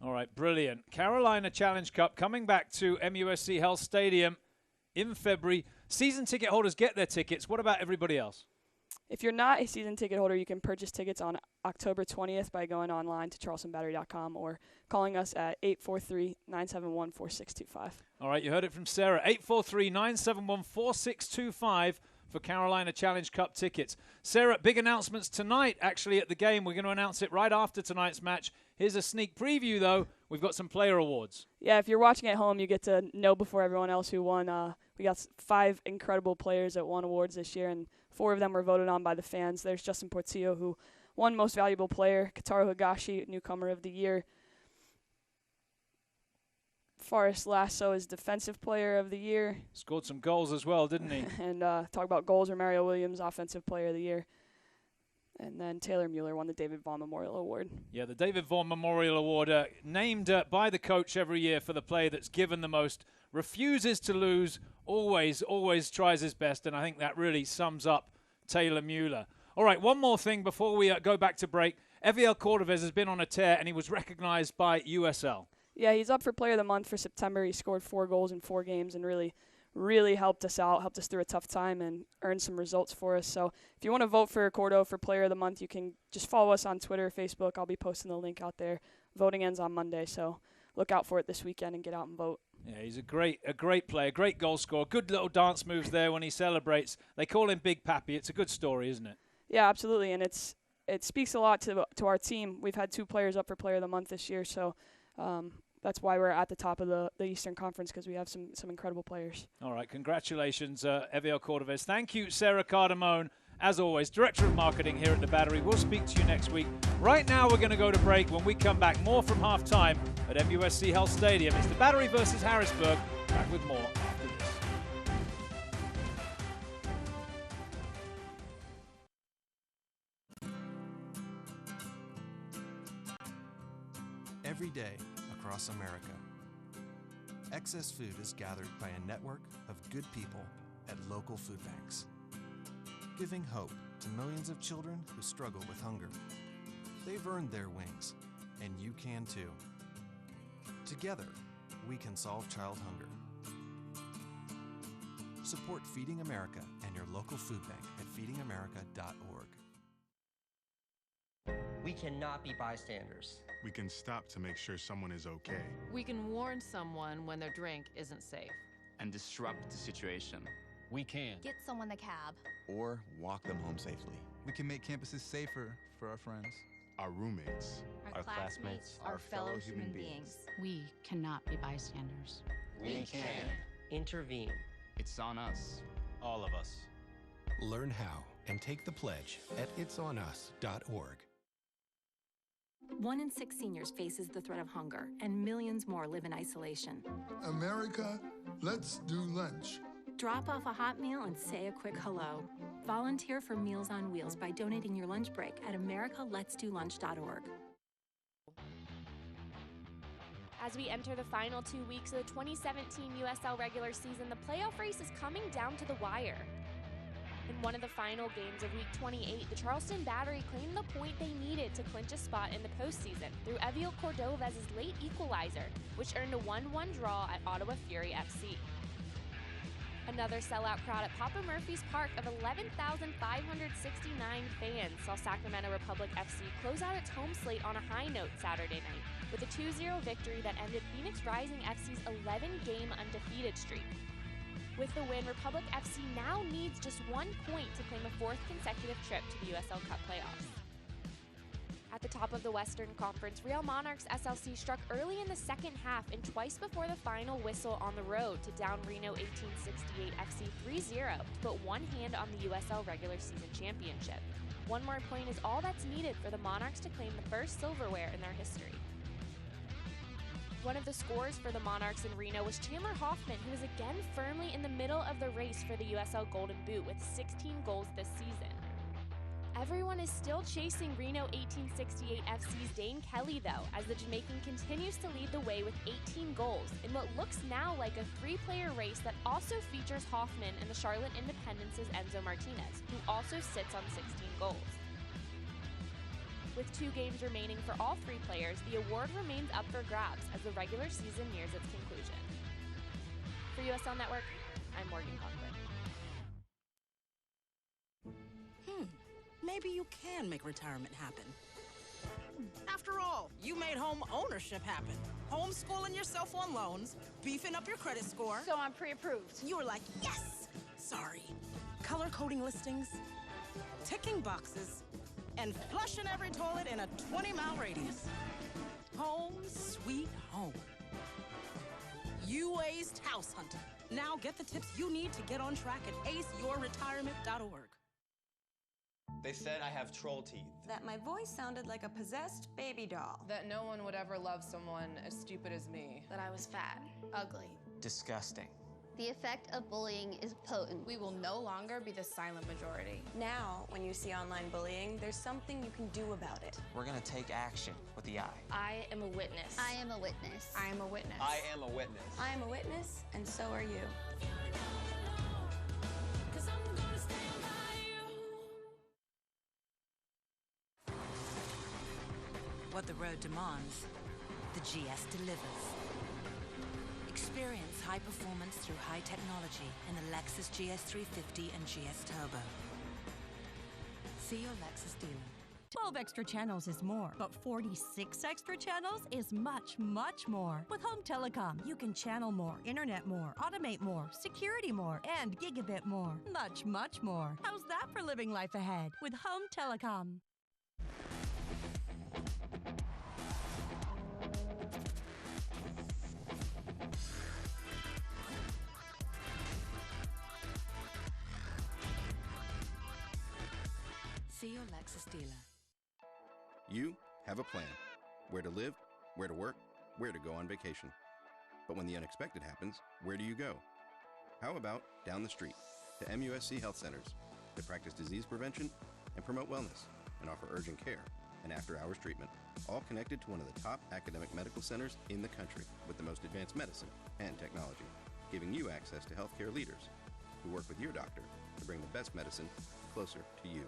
All right, brilliant. Carolina Challenge Cup coming back to MUSC Health Stadium in February. Season ticket holders get their tickets. What about everybody else? If you're not a season ticket holder, you can purchase tickets on October 20th by going online to charlestonbattery.com or calling us at 843-971-4625. All right, you heard it from Sarah. 843-971-4625 for Carolina Challenge Cup tickets. Sarah, big announcements tonight, actually, at the game. We're going to announce it right after tonight's match. Here's a sneak preview, though. We've got some player awards. Yeah, if you're watching at home, you get to know before everyone else who won. We got 5 incredible players that won awards this year, and 4 of them were voted on by the fans. There's Justin Portillo, who won Most Valuable Player. Kataru Higashi, Newcomer of the Year. Forrest Lasso is Defensive Player of the Year. Scored some goals as well, didn't he? And talk about goals, Romario Williams, Offensive Player of the Year. And then Taylor Mueller won the David Vaughn Memorial Award. Yeah, the David Vaughn Memorial Award, named by the coach every year for the player that's given the most, refuses to lose, always tries his best, and I think that really sums up Taylor Mueller. All right, one more thing before we go back to break. Eviel Cordovez has been on a tear, and he was recognized by USL. Yeah, he's up for Player of the Month for September. He scored 4 goals in 4 games and really helped us out, helped us through a tough time and earned some results for us. So if you want to vote for Cordo for Player of the Month, you can just follow us on Twitter, Facebook. I'll be posting the link out there. Voting ends on Monday, so look out for it this weekend and get out and vote. Yeah, he's a great player, great goal scorer, good little dance moves there when he celebrates. They call him Big Pappy. It's a good story, isn't it? Yeah, absolutely, and it speaks a lot to our team. We've had 2 players up for Player of the Month this year, so that's why we're at the top of the Eastern Conference, because we have some incredible players. All right, congratulations, Eviel Cordovez. Thank you, Sarah Cardamone. As always, Director of Marketing here at the Battery. We'll speak to you next week. Right now, we're going to go to break. When we come back, more from halftime at MUSC Health Stadium. It's the Battery versus Harrisburg. Back with more after this. Every day across America, excess food is gathered by a network of good people at local food banks, giving hope to millions of children who struggle with hunger. They've earned their wings, and you can too. Together, we can solve child hunger. Support Feeding America and your local food bank at feedingamerica.org. We cannot be bystanders. We can stop to make sure someone is okay. We can warn someone when their drink isn't safe. And disrupt the situation. We can get someone a cab. Or walk them home safely. We can make campuses safer for our friends. Our roommates. Our classmates. Our fellow human beings. We cannot be bystanders. We can intervene. It's on us. All of us. Learn how and take the pledge at itsonus.org. 1 in 6 seniors faces the threat of hunger, and millions more live in isolation. America, let's do lunch. Drop off a hot meal and say a quick hello. Volunteer for Meals on Wheels by donating your lunch break at americaletsdolunch.org. As we enter the final 2 weeks of the 2017 USL regular season, the playoff race is coming down to the wire. In one of the final games of Week 28, the Charleston Battery claimed the point they needed to clinch a spot in the postseason through Eviel Cordovez's late equalizer, which earned a 1-1 draw at Ottawa Fury FC. Another sellout crowd at Papa Murphy's Park of 11,569 fans saw Sacramento Republic FC close out its home slate on a high note Saturday night with a 2-0 victory that ended Phoenix Rising FC's 11-game undefeated streak. With the win, Republic FC now needs just 1 point to claim a 4th consecutive trip to the USL Cup playoffs. At the top of the Western Conference, Real Monarchs SLC struck early in the second half and twice before the final whistle on the road to down Reno 1868 FC 3-0 to put one hand on the USL regular season championship. 1 more point is all that's needed for the Monarchs to claim the first silverware in their history. One of the scorers for the Monarchs in Reno was Chandler Hoffman, who is again firmly in the middle of the race for the USL Golden Boot with 16 goals this season. Everyone is still chasing Reno 1868 FC's Dane Kelly, though, as the Jamaican continues to lead the way with 18 goals in what looks now like a 3-player race that also features Hoffman and the Charlotte Independence's Enzo Martinez, who also sits on 16 goals. With 2 games remaining for all 3 players, the award remains up for grabs as the regular season nears its conclusion. For USL Network, I'm Morgan Conklin. Maybe you can make retirement happen. After all, you made home ownership happen. Homeschooling yourself on loans, beefing up your credit score. So I'm pre-approved. You were like, yes! Sorry. Color-coding listings, ticking boxes, and flushing every toilet in a 20-mile radius. Home sweet home. You aced house hunting. Now get the tips you need to get on track at aceyourretirement.org. They said I have troll teeth. That my voice sounded like a possessed baby doll. That no one would ever love someone as stupid as me. That I was fat, ugly. Disgusting. The effect of bullying is potent. We will no longer be the silent majority. Now, when you see online bullying, there's something you can do about it. We're gonna take action with the I. I am a witness. I am a witness. I am a witness. I am a witness. I am a witness, and so are you. What the road demands, the GS delivers. Experience high performance through high technology in the Lexus GS 350 and GS Turbo. See your Lexus dealer. 12 extra channels is more, but 46 extra channels is much, much more. With Home Telecom, you can channel more, internet more, automate more, security more, and gigabit more. Much, much more. How's that for living life ahead with Home Telecom? See your Lexus dealer. You have a plan. Where to live, where to work, where to go on vacation. But when the unexpected happens, where do you go? How about down the street to MUSC Health Centers that practice disease prevention and promote wellness and offer urgent care and after-hours treatment, all connected to one of the top academic medical centers in the country with the most advanced medicine and technology, giving you access to healthcare leaders who work with your doctor to bring the best medicine closer to you.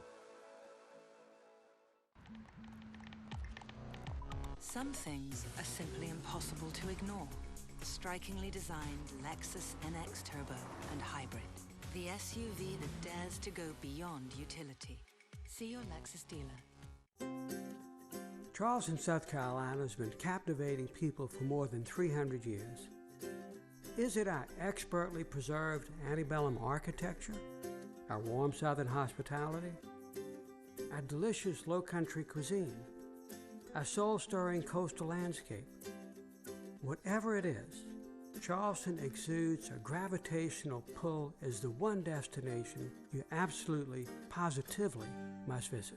Some things are simply impossible to ignore. Strikingly designed Lexus NX Turbo and Hybrid. The SUV that dares to go beyond utility. See your Lexus dealer. Charleston, South Carolina has been captivating people for more than 300 years. Is it our expertly preserved antebellum architecture? Our warm southern hospitality? Our delicious low-country cuisine? Our soul-stirring coastal landscape? Whatever it is, Charleston exudes a gravitational pull as the one destination you absolutely, positively must visit.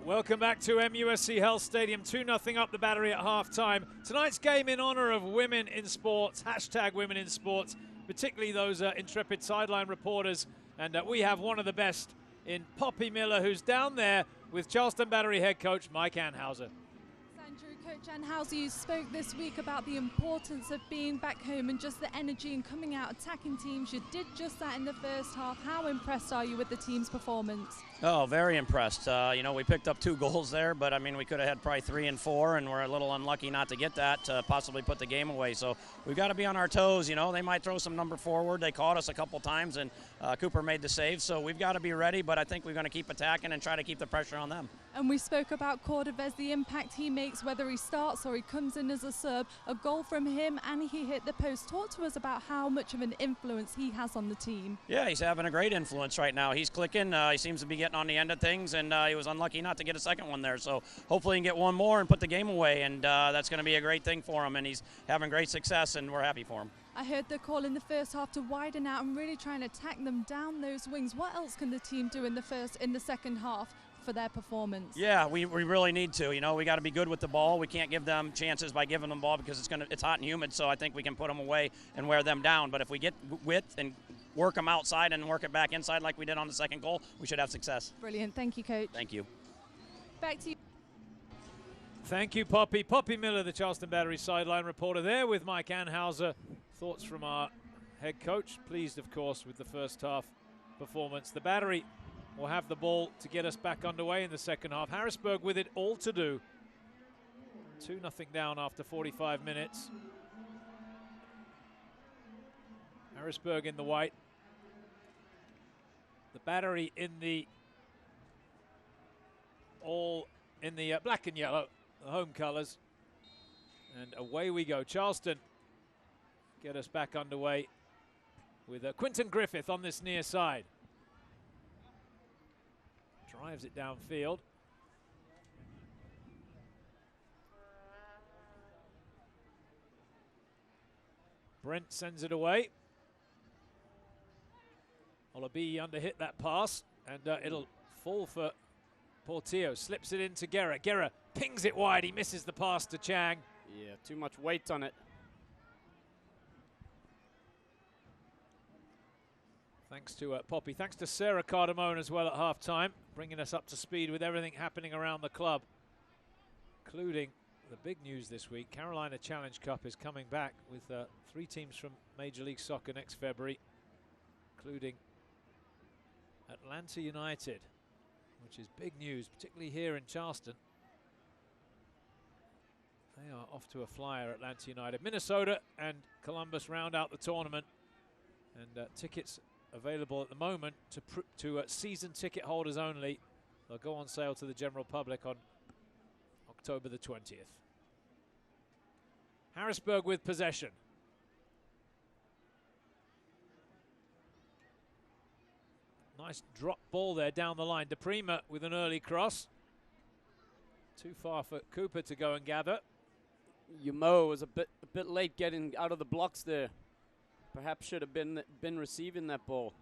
Welcome back to MUSC Health Stadium. 2-0 up the Battery at halftime. Tonight's game in honor of women in sports, #women in sports, particularly those intrepid sideline reporters. And we have one of the best in Poppy Miller, who's down there with Charleston Battery head coach Mike Anhauser. Coach Anhauser, you spoke this week about the importance of being back home and just the energy and coming out attacking teams. You did just that in the first half. How impressed are you with the team's performance? Oh, very impressed. We picked up 2 goals there, but, we could have had probably 3 and 4, and we're a little unlucky not to get that to possibly put the game away. So we've got to be on our toes. They might throw some number forward. They caught us a couple times, and Cooper made the save. So we've got to be ready, but I think we're going to keep attacking and try to keep the pressure on them. And we spoke about Cordovez, the impact he makes, whether he starts or he comes in as a sub. A goal from him, and he hit the post. Talk to us about how much of an influence he has on the team. Yeah, he's having a great influence right now. He's clicking. He seems to be getting on the end of things, and he was unlucky not to get a second one there. So hopefully he can get one more and put the game away, and that's going to be a great thing for him. And he's having great success, and we're happy for him. I heard the call in the first half to widen out and really try and attack them down those wings. What else can the team do in the second half for their performance? Yeah, we really need to. We got to be good with the ball. We can't give them chances by giving them the ball because it's hot and humid. So I think we can put them away and wear them down. But if we get width and work them outside and work it back inside like we did on the second goal, we should have success. Brilliant. Thank you, Coach. Thank you. Back to you. Thank you, Poppy. Poppy Miller, the Charleston Battery sideline reporter there with Mike Anhauser. Thoughts from our head coach. Pleased, of course, with the first half performance. The Battery will have the ball to get us back underway in the second half. Harrisburg with it all to do. 2-0 down after 45 minutes. Harrisburg in the white. The Battery in the black and yellow, the home colors. And away we go. Charleston get us back underway with Quinton Griffith on this near side. Drives it downfield. Brent sends it away. Olabi underhit that pass, and it'll fall for Portillo. Slips it into Guerra. Guerra pings it wide. He misses the pass to Chang. Yeah, too much weight on it. Thanks to Poppy. Thanks to Sarah Cardamone as well at halftime, bringing us up to speed with everything happening around the club, including the big news this week. Carolina Challenge Cup is coming back with 3 teams from Major League Soccer next February, including Atlanta United, which is big news, particularly here in Charleston. They are off to a flyer, Atlanta United. Minnesota and Columbus round out the tournament, and tickets available at the moment to season ticket holders only. They'll go on sale to the general public on October the 20th. Harrisburg with possession. Nice drop ball there down the line. DePrima with an early cross. Too far for Cooper to go and gather. Yumo was a bit late getting out of the blocks there. Perhaps should have been receiving that ball.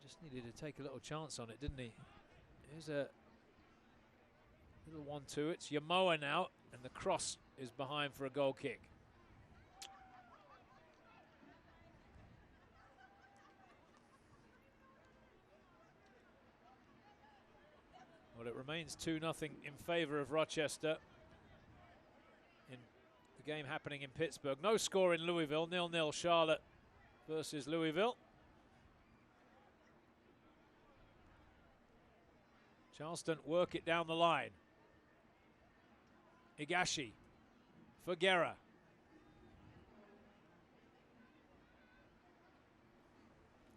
Just needed to take a little chance on it, didn't he? Here's a little 1-2. It's Yamoa now, and the cross is behind for a goal kick. Well, it remains 2-0 in favor of Rochester in the game happening in Pittsburgh. No score in Louisville, 0-0 Charlotte versus Louisville. Charleston work it down the line. Higashi for Guerra.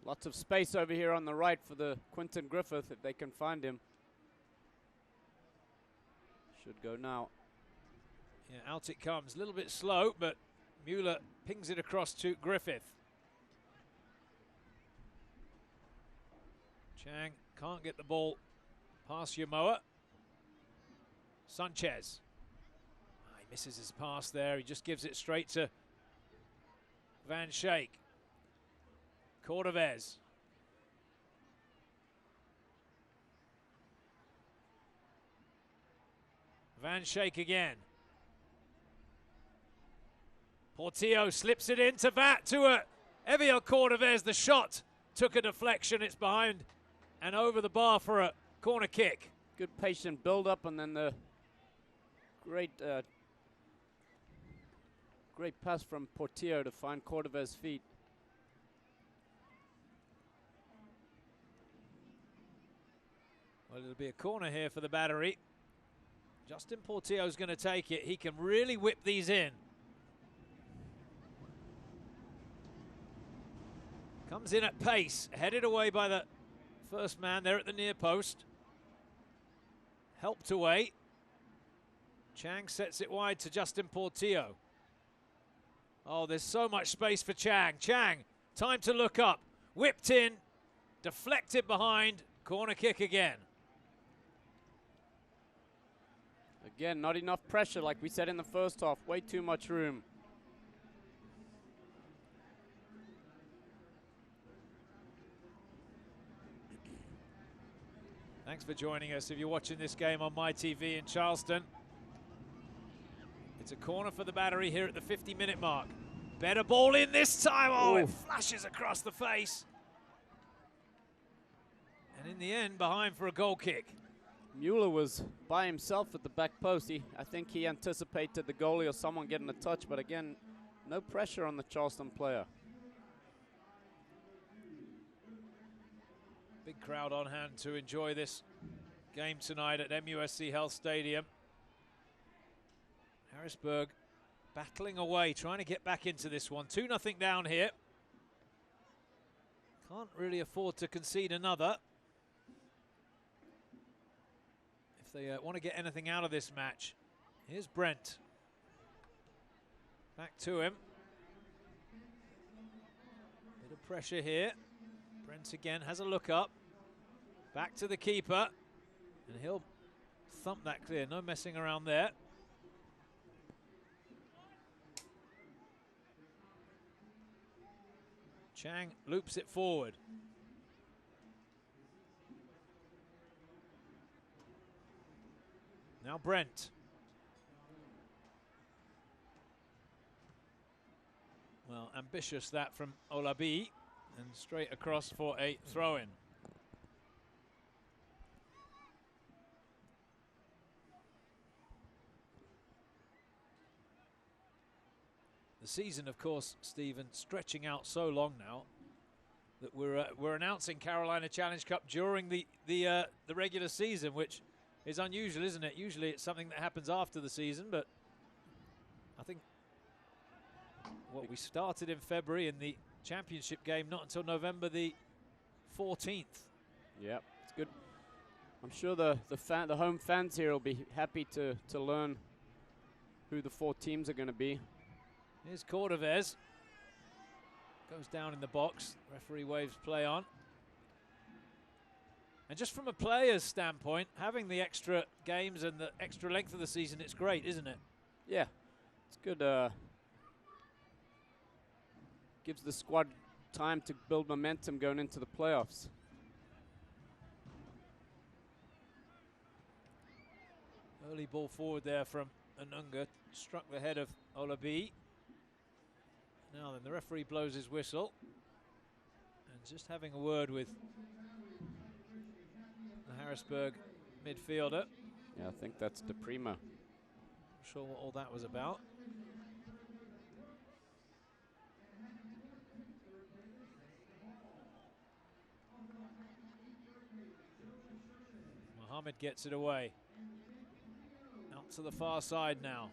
Lots of space over here on the right for the Quinton Griffith if they can find him. Should go now. Yeah, out it comes. A little bit slow, but Mueller pings it across to Griffith. Chang can't get the ball past Yamoa. Sanchez. He misses his pass there. He just gives it straight to Van Schaik. Cordovez. Van Schaik again. Portillo slips it into Evio Cordovez. The shot took a deflection. It's behind and over the bar for a corner kick. Good patient build-up, and then the great pass from Portillo to find Cordovez's feet. Well, it'll be a corner here for the Battery. Justin Portillo's going to take it. He can really whip these in. Comes in at pace, headed away by the first man there at the near post. Helped away. Chang sets it wide to Justin Portillo. Oh, there's so much space for Chang. Chang, time to look up. Whipped in, deflected behind, corner kick again. Again, not enough pressure like we said in the first half. Way too much room. Thanks for joining us if you're watching this game on MyTV in Charleston. It's a corner for the Battery here at the 50-minute mark. Better ball in this time. Oh, it flashes across the face. And in the end, behind for a goal kick. Mueller was by himself at the back post. I think he anticipated the goalie or someone getting a touch, but again, no pressure on the Charleston player. Big crowd on hand to enjoy this game tonight at MUSC Health Stadium. Harrisburg battling away, trying to get back into this one. 2-0 down here. Can't really afford to concede another if they want to get anything out of this match. Here's Brent. Back to him. Bit of pressure here. Brent again has a look up. Back to the keeper. And he'll thump that clear. No messing around there. Chang loops it forward. Now Brent. Well, ambitious that from Olabi. And straight across for a throw-in. The season, of course, Stephen, stretching out so long now that we're announcing Carolina Challenge Cup during the regular season, which is unusual, isn't it? Usually it's something that happens after the season, but I think what we started in February in the championship game not until November the 14th. Yep, it's good. I'm sure the home fans here will be happy to learn who the 4 teams are going to be. Here's Cordovez. Goes down in the box. Referee waves play on. And just from a player's standpoint, having the extra games and the extra length of the season, it's great, isn't it? Yeah, it's good. Gives the squad time to build momentum going into the playoffs. Early ball forward there from Anunga. Struck the head of Olabi. Now then, the referee blows his whistle. And just having a word with the Harrisburg midfielder. Yeah, I think that's DePrima. Not sure what all that was about. Mohammed gets it away. Out to the far side now.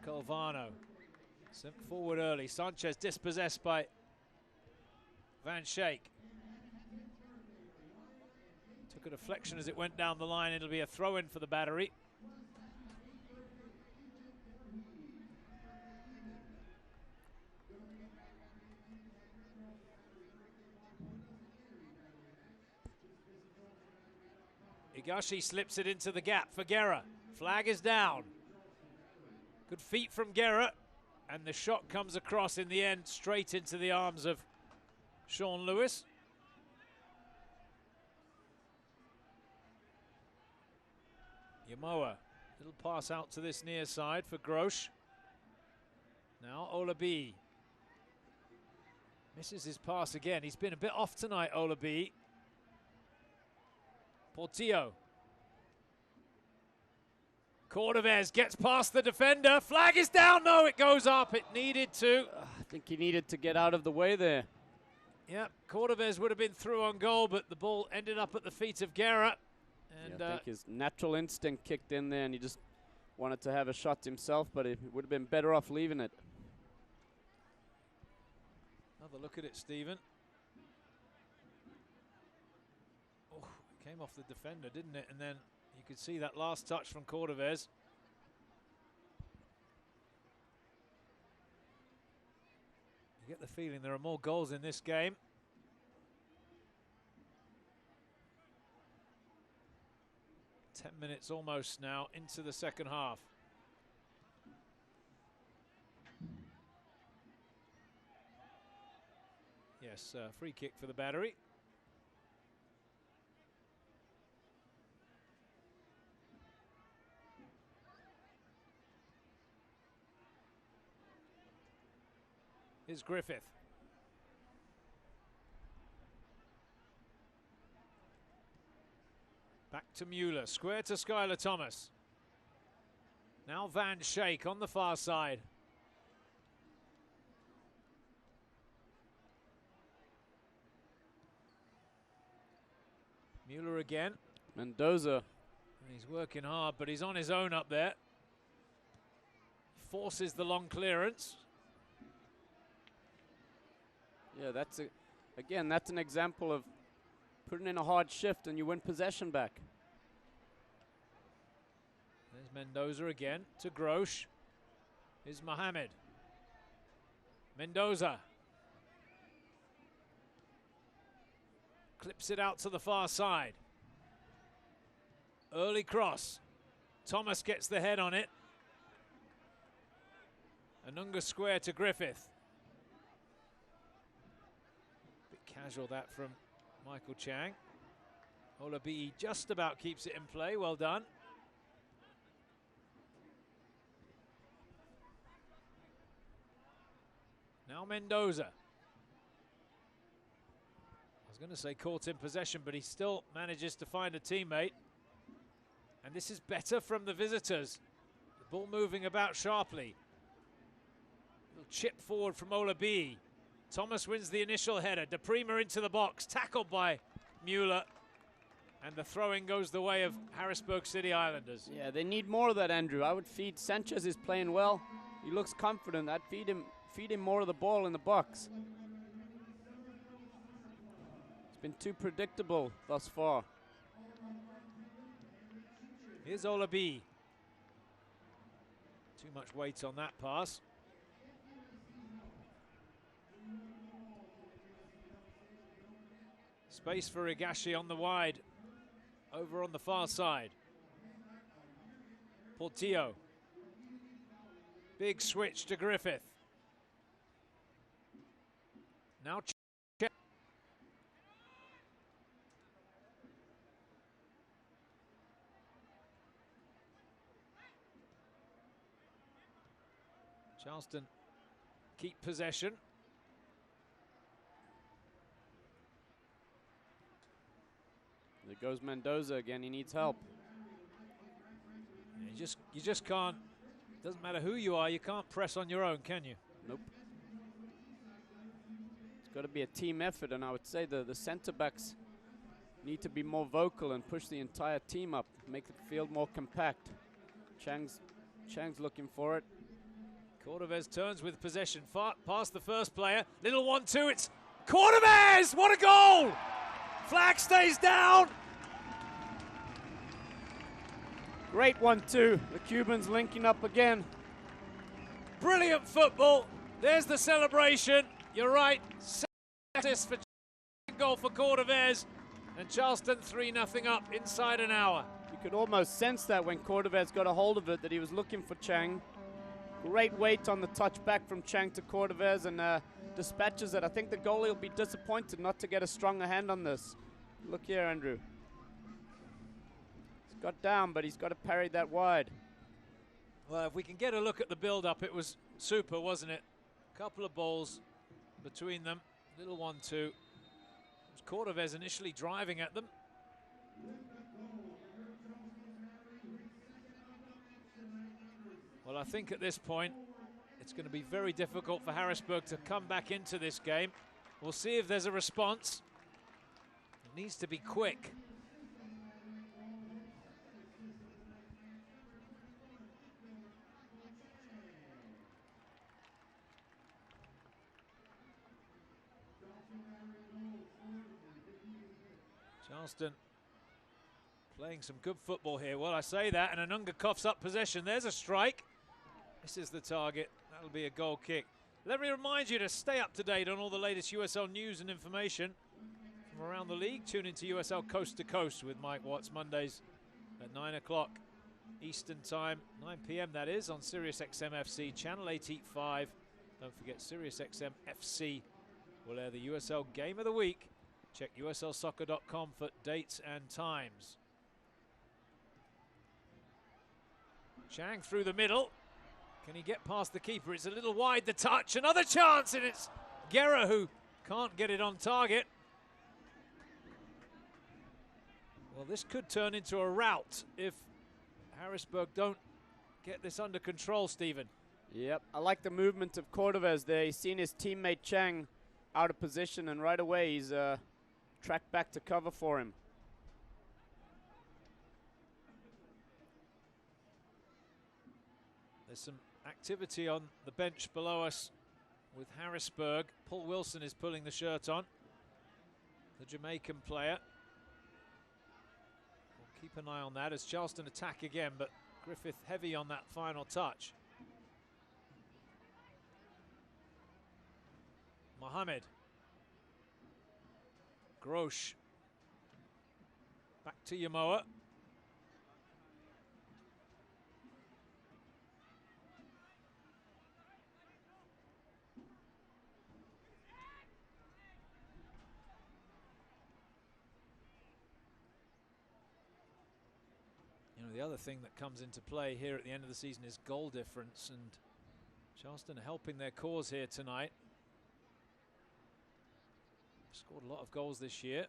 From Calvano. Sent forward early. Sanchez dispossessed by Van Schaik. Took a deflection as it went down the line. It'll be a throw-in for the Battery. Higashi slips it into the gap for Guerra. Flag is down. Good feet from Guerra. And the shot comes across in the end straight into the arms of Sean Lewis. Yamoa, little pass out to this near side for Grosh. Now Olabi. Misses his pass again. He's been a bit off tonight, Olabi. Portillo. Cordovez gets past the defender. Flag is down. No, it goes up. It needed to. I think he needed to get out of the way there. Yep, Cordovez would have been through on goal, but the ball ended up at the feet of Guerra. And Yeah, I think his natural instinct kicked in there, and he just wanted to have a shot himself, but it would have been better off leaving it. Another look at it, Stephen. Oh, it came off the defender, didn't it? And then you could see that last touch from Cordovez. You get the feeling there are more goals in this game. Ten minutes almost now into the second half. Yes, free kick for the Battery. Here's Griffith. Back to Mueller, square to Skylar Thomas. Now Van Schaik on the far side. Mueller again. Mendoza. He's working hard, but he's on his own up there. Forces the long clearance. Yeah, that's an example of putting in a hard shift and you win possession back. There's Mendoza again to Grosh. Here's Mohamed. Mendoza. Clips it out to the far side. Early cross. Thomas gets the head on it. Anunga square to Griffith. Bit casual that from Michael Chang. Olabi just about keeps it in play. Well done. Now Mendoza. I was going to say caught in possession, but he still manages to find a teammate. And this is better from the visitors. The ball moving about sharply. Little chip forward from Olabi. Thomas wins the initial header. De Prima into the box, tackled by Mueller. And the throw-in goes the way of Harrisburg City Islanders. Yeah, they need more of that, Andrew. I would feed Sanchez is playing well. He looks confident. I'd feed him more of the ball in the box. It's been too predictable thus far. Here's Olabi. Too much weight on that pass. Space for Higashi on the wide. Over on the far side. Portillo. Big switch to Griffith. Now Charleston keep possession. There goes Mendoza again. He needs help. You just can't. Doesn't matter who you are. You can't press on your own, can you? Nope. It's got to be a team effort, and I would say the center backs need to be more vocal and push the entire team up, make the field more compact. Chang's looking for it. Cordovez turns with possession, far past the first player. Little 1-2, it's Cordovez! What a goal! Flag stays down. Great 1-2. The Cubans linking up again. Brilliant football. There's the celebration. You're right. Assist for goal for Cordovez. And Charleston 3-0 up inside an hour. You could almost sense that when Cordovez got a hold of it, that he was looking for Chang. Great weight on the touch back from Chang to Cordovez, and dispatches it. I think the goalie will be disappointed not to get a stronger hand on this. Look here, Andrew. He's got down, but he's got to parry that wide. Well, if we can get a look at the build-up, it was super, wasn't it? A couple of balls between them, little 1-2. It was Cordovez initially driving at them. Well, I think at this point, it's going to be very difficult for Harrisburg to come back into this game. We'll see if there's a response. It needs to be quick. Charleston playing some good football here. Well, I say that, and Anunga coughs up possession. There's a strike. This is the target. That'll be a goal kick. Let me remind you to stay up to date on all the latest USL news and information from around the league. Tune into USL Coast to Coast with Mike Watts Mondays at 9 o'clock Eastern Time, 9 p.m. that is, on Sirius XM FC, Channel 885. Don't forget Sirius XM FC will air the USL Game of the Week. Check uslsoccer.com for dates and times. Chang through the middle. Can he get past the keeper? It's a little wide, the touch. Another chance, and it's Guerra who can't get it on target. Well, this could turn into a rout if Harrisburg don't get this under control, Stephen. Yep, I like the movement of Cordovez there. He's seen his teammate Chang out of position, and right away he's tracked back to cover for him. There's some activity on the bench below us with Harrisburg. Paul Wilson is pulling the shirt on, the Jamaican player. We'll keep an eye on that as Charleston attack again, but Griffith heavy on that final touch. Mohamed. Grosh. Back to Yamoa. You know, the other thing that comes into play here at the end of the season is goal difference, and Charleston are helping their cause here tonight. Scored a lot of goals this year.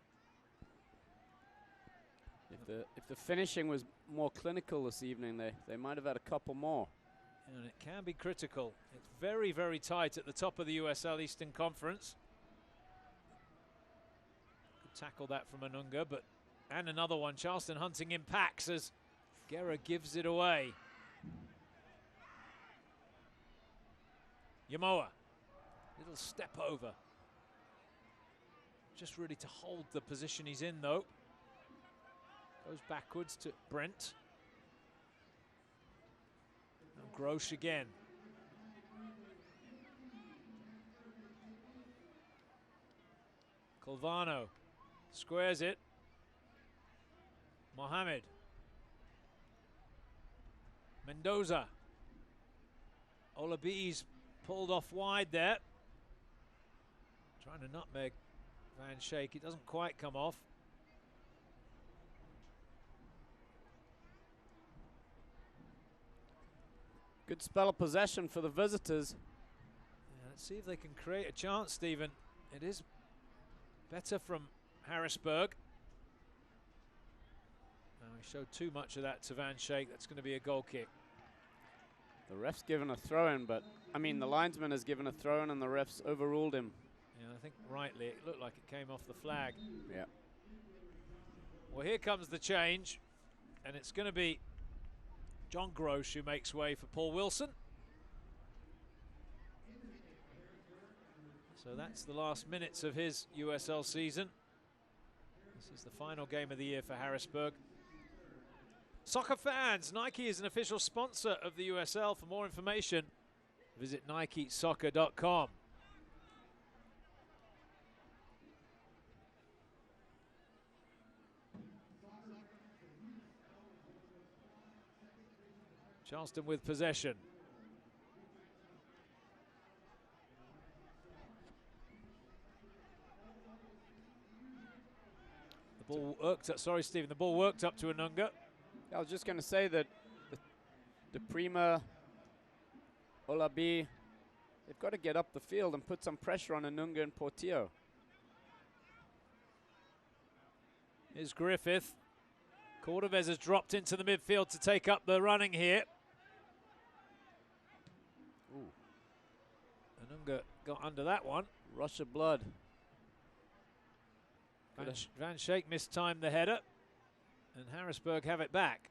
If the finishing was more clinical this evening, they might have had a couple more. And it can be critical. It's very, very tight at the top of the USL Eastern Conference. Could tackle that from Anunga, but and another one. Charleston hunting in packs as Guerra gives it away. Yamoa, little step over. Just really to hold the position he's in, though. Goes backwards to Brent. And Grosh again. Colvano squares it. Mohamed. Mendoza. Olabi's pulled off wide there. Trying to nutmeg Van Schaik. It doesn't quite come off. Good spell of possession for the visitors. Yeah, let's see if they can create a chance, Stephen. It is better from Harrisburg. Now he showed too much of that to Van Schaik. That's going to be a goal kick. The ref's given a throw-in, but I mean the linesman has given a throw-in and the ref's overruled him. Yeah, I think rightly. It looked like it came off the flag. Yeah. Well, here comes the change, and it's going to be John Grosh who makes way for Paul Wilson. So that's the last minutes of his USL season. This is the final game of the year for Harrisburg. Soccer fans, Nike is an official sponsor of the USL. For more information, visit NikeSoccer.com. Charleston with possession. The ball worked up, sorry Stephen, the ball worked up to Anunga. I was just going to say that the Prima, Olabi, they've got to get up the field and put some pressure on Anunga and Portillo. Here's Griffith. Cordovez has dropped into the midfield to take up the running here. Ooh. Anunga got under that one. Rush of blood. Van Schaik mistimed the header, and Harrisburg have it back.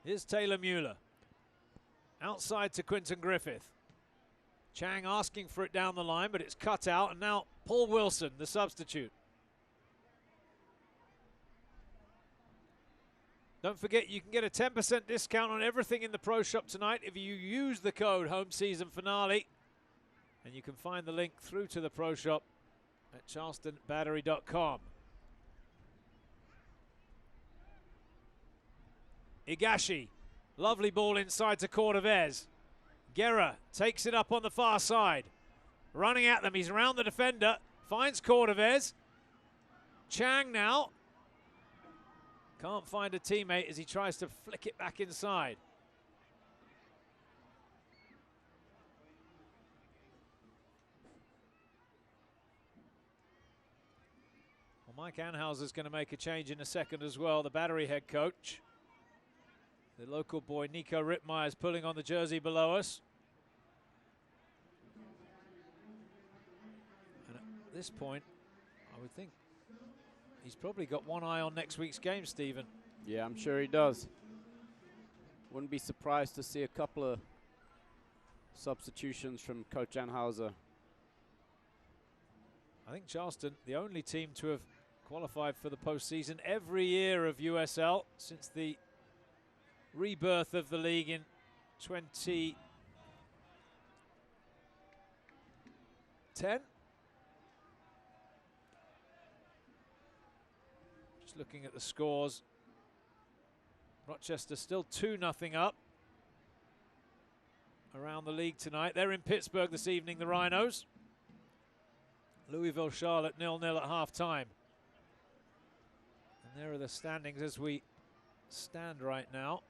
Here's Taylor Mueller. Outside to Quinton Griffith. Chang asking for it down the line, but it's cut out, and now Paul Wilson, the substitute. Don't forget, you can get a 10% discount on everything in the Pro Shop tonight if you use the code Home Season Finale. And you can find the link through to the Pro Shop at charlestonbattery.com. Higashi, lovely ball inside to Cordovez. Guerra takes it up on the far side. Running at them, he's around the defender, finds Cordovez. Chang now. Can't find a teammate as he tries to flick it back inside. Well, Mike Anhauser's going to make a change in a second as well, the Battery head coach. The local boy Nico Rittmeyer is pulling on the jersey below us. And at this point, I would think he's probably got one eye on next week's game, Stephen. Yeah, I'm sure he does. Wouldn't be surprised to see a couple of substitutions from Coach Anhauser. I think Charleston, the only team to have qualified for the postseason every year of USL since the rebirth of the league in 2010. Just looking at the scores. Rochester still 2-0 up around the league tonight. They're in Pittsburgh this evening, the Rhinos. Louisville Charlotte 0-0 at half-time. And there are the standings as we stand right now.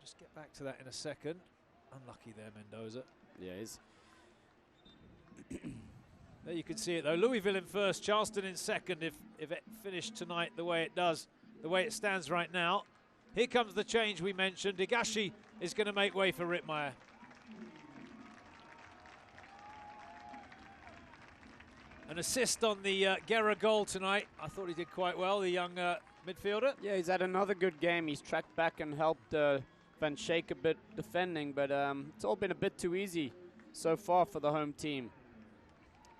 Just get back to that in a second. Unlucky there, Mendoza. Yeah, he's there you can see it though. Louisville in first, Charleston in second if it finished tonight the way it does, the way it stands right now. Here comes the change we mentioned. Higashi is going to make way for Rittmeyer. An assist on the Guerra goal tonight. I thought he did quite well, the young midfielder. Yeah, he's had another good game. He's tracked back and helped Van Schaik a bit defending, but it's all been a bit too easy so far for the home team.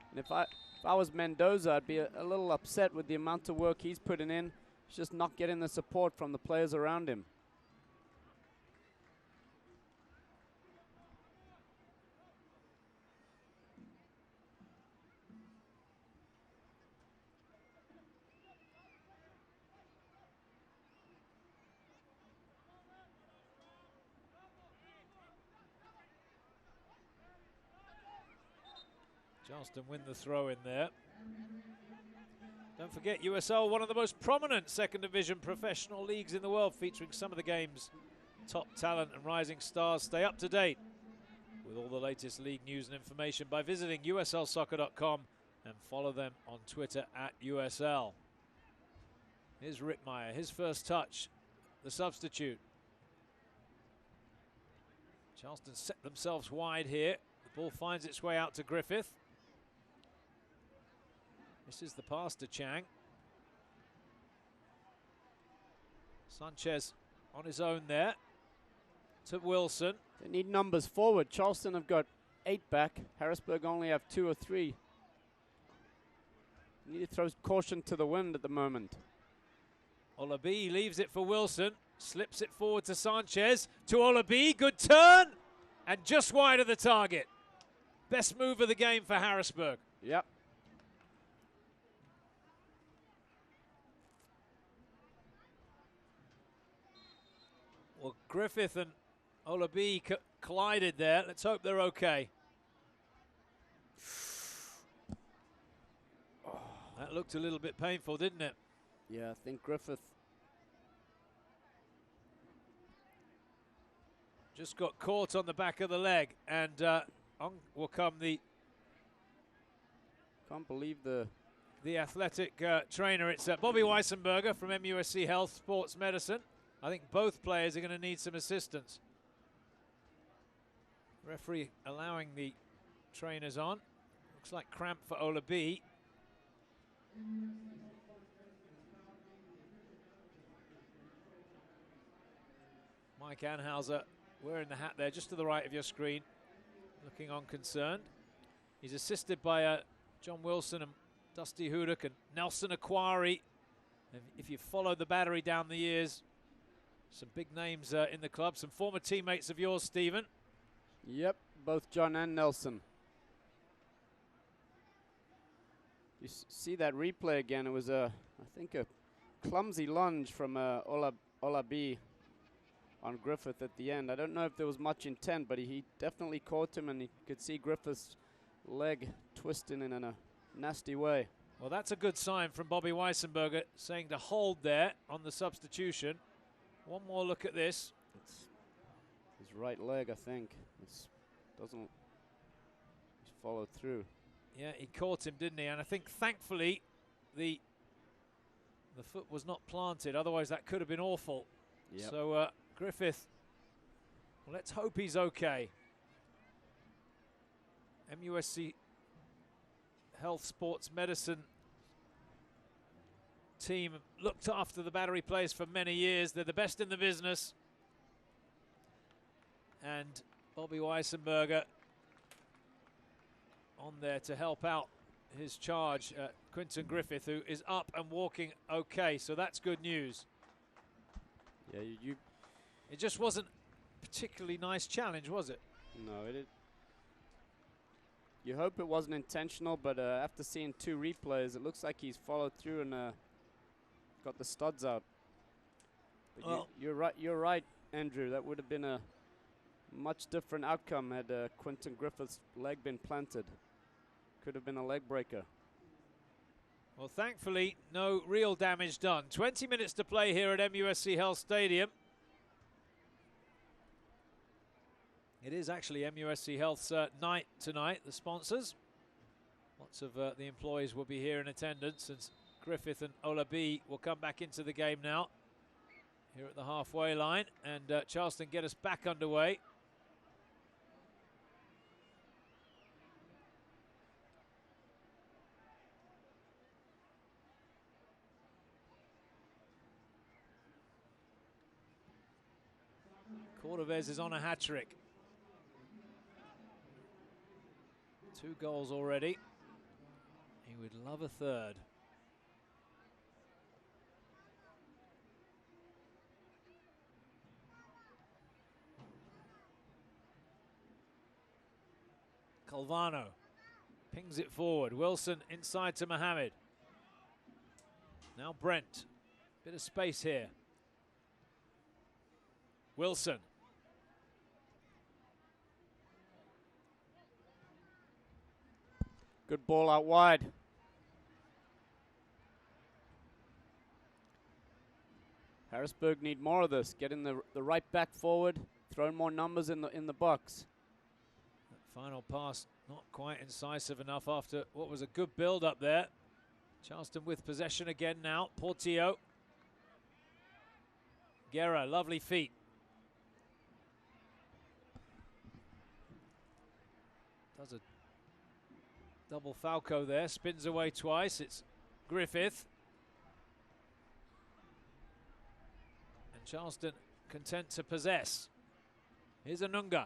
And if I was Mendoza, I'd be a little upset with the amount of work he's putting in. He's just not getting the support from the players around him. Charleston win the throw in there. Don't forget, USL, one of the most prominent second division professional leagues in the world, featuring some of the game's top talent and rising stars. Stay up to date with all the latest league news and information by visiting uslsoccer.com and follow them on Twitter at USL. Here's Rittmeyer, his first touch, the substitute. Charleston set themselves wide here. The ball finds its way out to Griffith. This is the pass to Chang. Sanchez on his own there to Wilson. They need numbers forward. Charleston have got 8 back. Harrisburg only have 2 or 3. Need to throw caution to the wind at the moment. Olabi leaves it for Wilson. Slips it forward to Sanchez. To Olabi. Good turn. And just wide of the target. Best move of the game for Harrisburg. Yep. Well, Griffith and Olabi collided there. Let's hope they're okay. looked a little bit painful, didn't it? Yeah, I think Griffith just got caught on the back of the leg, and on will come the... Can't believe the athletic trainer. It's Bobby Weissenberger from MUSC Health Sports Medicine. I think both players are going to need some assistance. Referee allowing the trainers on. Looks like cramp for Ola B. Mike Anhauser wearing the hat there just to the right of your screen, looking unconcerned. He's assisted by John Wilson and Dusty Hudak and Nelson Aquari. And if you follow the Battery down the years, some big names in the club, some former teammates of yours, Stephen. Yep, both John and Nelson. You see that replay again. It was I think a clumsy lunge from Ola B on Griffith at the end. I don't know if there was much intent, but he definitely caught him, and you could see Griffith's leg twisting in a nasty way. Well, that's a good sign from Bobby Weissenberger, saying to hold there on the substitution. One more look at this. It's his right leg, I think. He's followed through. Yeah, he caught him, didn't he? And I think, thankfully, the foot was not planted. Otherwise, that could have been awful. Yep. So, Griffith, well, let's hope he's okay. MUSC Health Sports Medicine team looked after the Battery players for many years. They're the best in the business. And Bobby Weissenberger on there to help out his charge, Quinton Griffith, who is up and walking okay. So that's good news. Yeah, it just wasn't a particularly nice challenge, was it? No, it. You hope it wasn't intentional, but after seeing two replays, it looks like he's followed through and got the studs out. But well, you're right, Andrew. That would have been a much different outcome had Quinton Griffith's leg been planted. Could have been a leg breaker. Well, thankfully, no real damage done. 20 minutes to play here at MUSC Health Stadium. It is actually MUSC Health's night tonight, the sponsors. Lots of the employees will be here in attendance, and Griffith and Ola B will come back into the game now. Here at the halfway line, and Charleston get us back underway. Cordovez is on a hat-trick. 2 goals already. He would love a third. Calvano pings it forward. Wilson inside to Mohammed. Now Brent. Bit of space here. Wilson. Good ball out wide. Harrisburg need more of this. Getting the right back forward, throwing more numbers in the box. That final pass not quite incisive enough after what was a good build up there. Charleston with possession again now. Portillo. Guerra, lovely feet. Does a double Falco there, spins away twice. It's Griffith. And Charleston content to possess. Here's Anunga.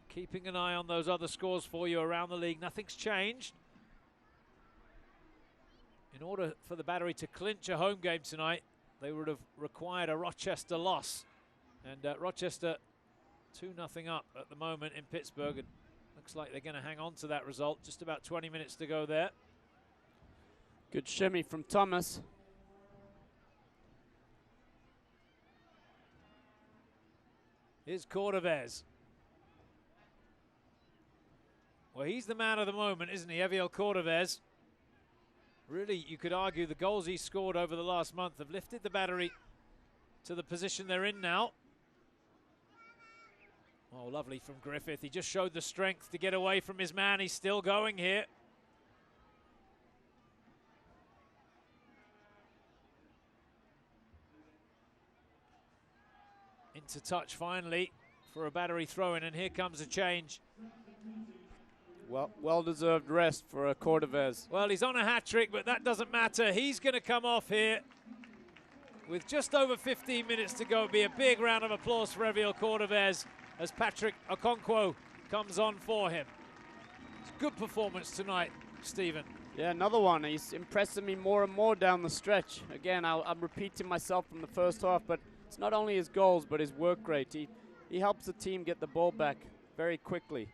Keeping an eye on those other scores for you around the league. Nothing's changed. In order for the Battery to clinch a home game tonight, they would have required a Rochester loss. And Rochester 2-0 up at the moment in Pittsburgh. And looks like they're going to hang on to that result. Just about 20 minutes to go there. Good shimmy from Thomas. Here's Cordovez. Well, he's the man of the moment, isn't he, Eviel Cordovez? Really, you could argue the goals he scored over the last month have lifted the Battery to the position they're in now. Oh, lovely from Griffith. He just showed the strength to get away from his man. He's still going here. Into touch finally for a Battery throw-in, and here comes a change. Well-deserved rest for Cordovez. Well, he's on a hat-trick, but that doesn't matter. He's going to come off here with just over 15 minutes to go. It'll be a big round of applause for Eviel Cordovez as Patrick Okonkwo comes on for him. It's a good performance tonight, Stephen. Yeah, another one. He's impressing me more and more down the stretch. Again, I'm repeating myself from the first half, but it's not only his goals, but his work rate. He helps the team get the ball back very quickly.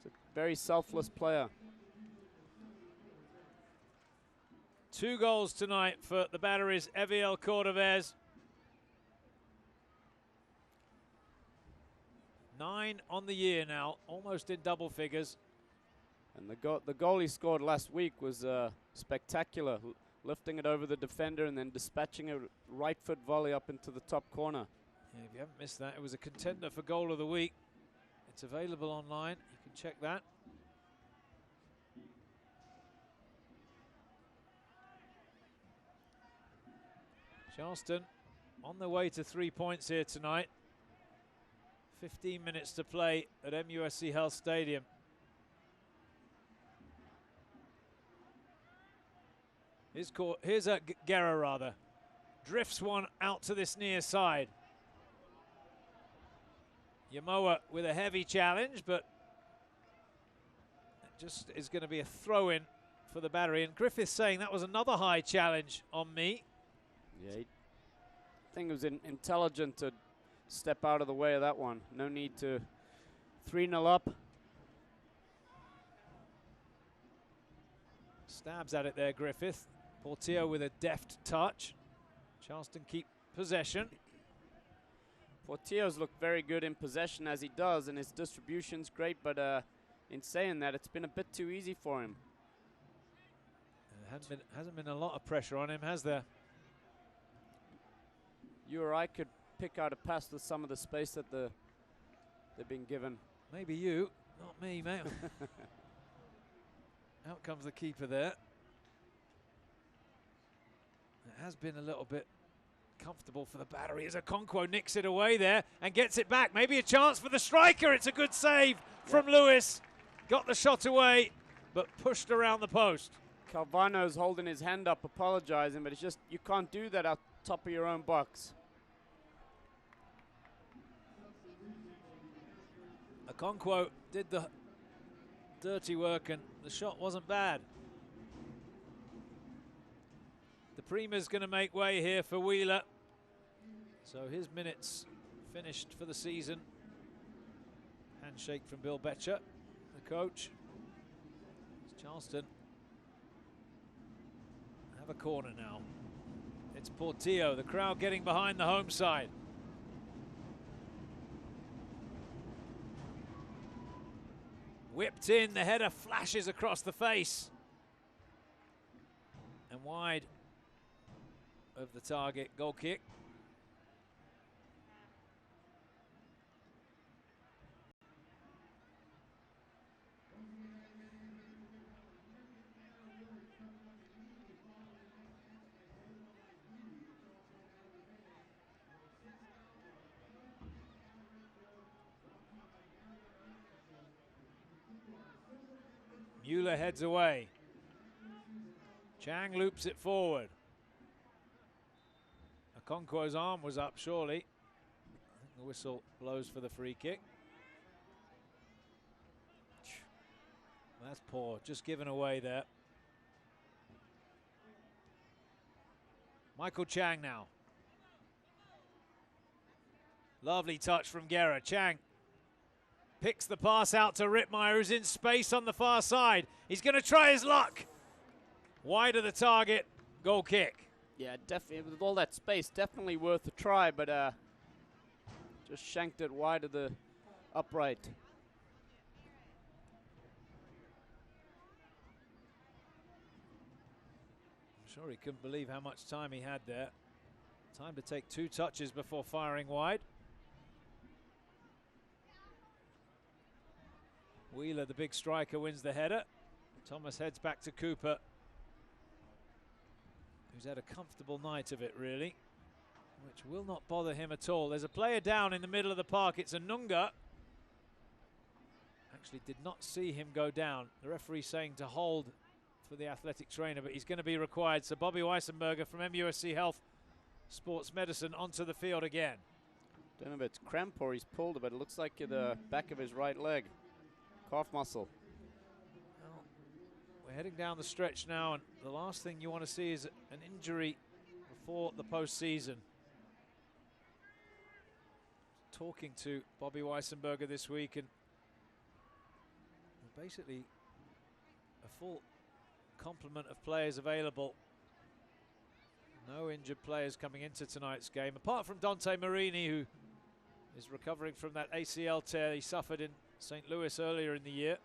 He's a very selfless player. 2 goals tonight for the Battery's Eviel Cordovez. 9 on the year now, almost in double figures. And the goal he scored last week was spectacular, lifting it over the defender and then dispatching a right foot volley up into the top corner. Yeah, if you haven't missed that, it was a contender for goal of the week. It's available online. You can check that. Charleston on their way to 3 points here tonight. 15 minutes to play at MUSC Health Stadium. Here's a Guerra rather. Drifts one out to this near side. Yamoa with a heavy challenge, but it just is going to be a throw-in for the Battery. And Griffith's saying that was another high challenge on me. Yeah, I think it was intelligent to step out of the way of that one. No need to 3-0 up. Stabs at it there, Griffith. Portillo with a deft touch. Charleston keep possession. Portillo's looked very good in possession as he does, and his distribution's great, but in saying that, it's been a bit too easy for him. Hasn't been a lot of pressure on him, has there? You or I could pick out a pass with some of the space that they've been given. Maybe you, not me, mate. Out comes the keeper there. It has been a little bit comfortable for the Battery as Okonkwo nicks it away there and gets it back. Maybe a chance for the striker. It's a good save from Lewis. Got the shot away, but pushed around the post. Calvano's holding his hand up, apologizing, but it's just, you can't do that out top of your own box. Okonkwo did the dirty work and the shot wasn't bad. The Prima's going to make way here for Wheeler. So his minutes finished for the season. Handshake from Bill Betcher, the coach. It's Charleston have a corner now. It's Portillo, the crowd getting behind the home side. Whipped in, the header flashes across the face. And wide of the target, goal kick. Mueller heads away. Chang loops it forward. Okonkwo's arm was up, surely. I think the whistle blows for the free kick. That's poor, just given away there. Michael Chang now. Lovely touch from Guerra. Chang picks the pass out to Rittmeyer, who's in space on the far side. He's going to try his luck. Wide of the target, goal kick. Yeah, definitely, with all that space, definitely worth a try, but just shanked it wide of the upright. Sure, he couldn't believe how much time he had there. Time to take 2 touches before firing wide. Wheeler, the big striker, wins the header. Thomas heads back to Cooper, who's had a comfortable night of it, really, which will not bother him at all. There's a player down in the middle of the park. It's Anunga. Actually did not see him go down. The referee saying to hold for the athletic trainer, but he's going to be required. So Bobby Weissenberger from MUSC Health Sports Medicine onto the field again. Don't know if it's cramp or he's pulled, but it looks like the back of his right leg. Calf muscle. Well, we're heading down the stretch now, and the last thing you want to see is an injury before the postseason. Talking to Bobby Weissenberger this week, and basically a full complement of players available. No injured players coming into tonight's game, apart from Dante Marini, who is recovering from that ACL tear he suffered in St. Louis earlier in the year.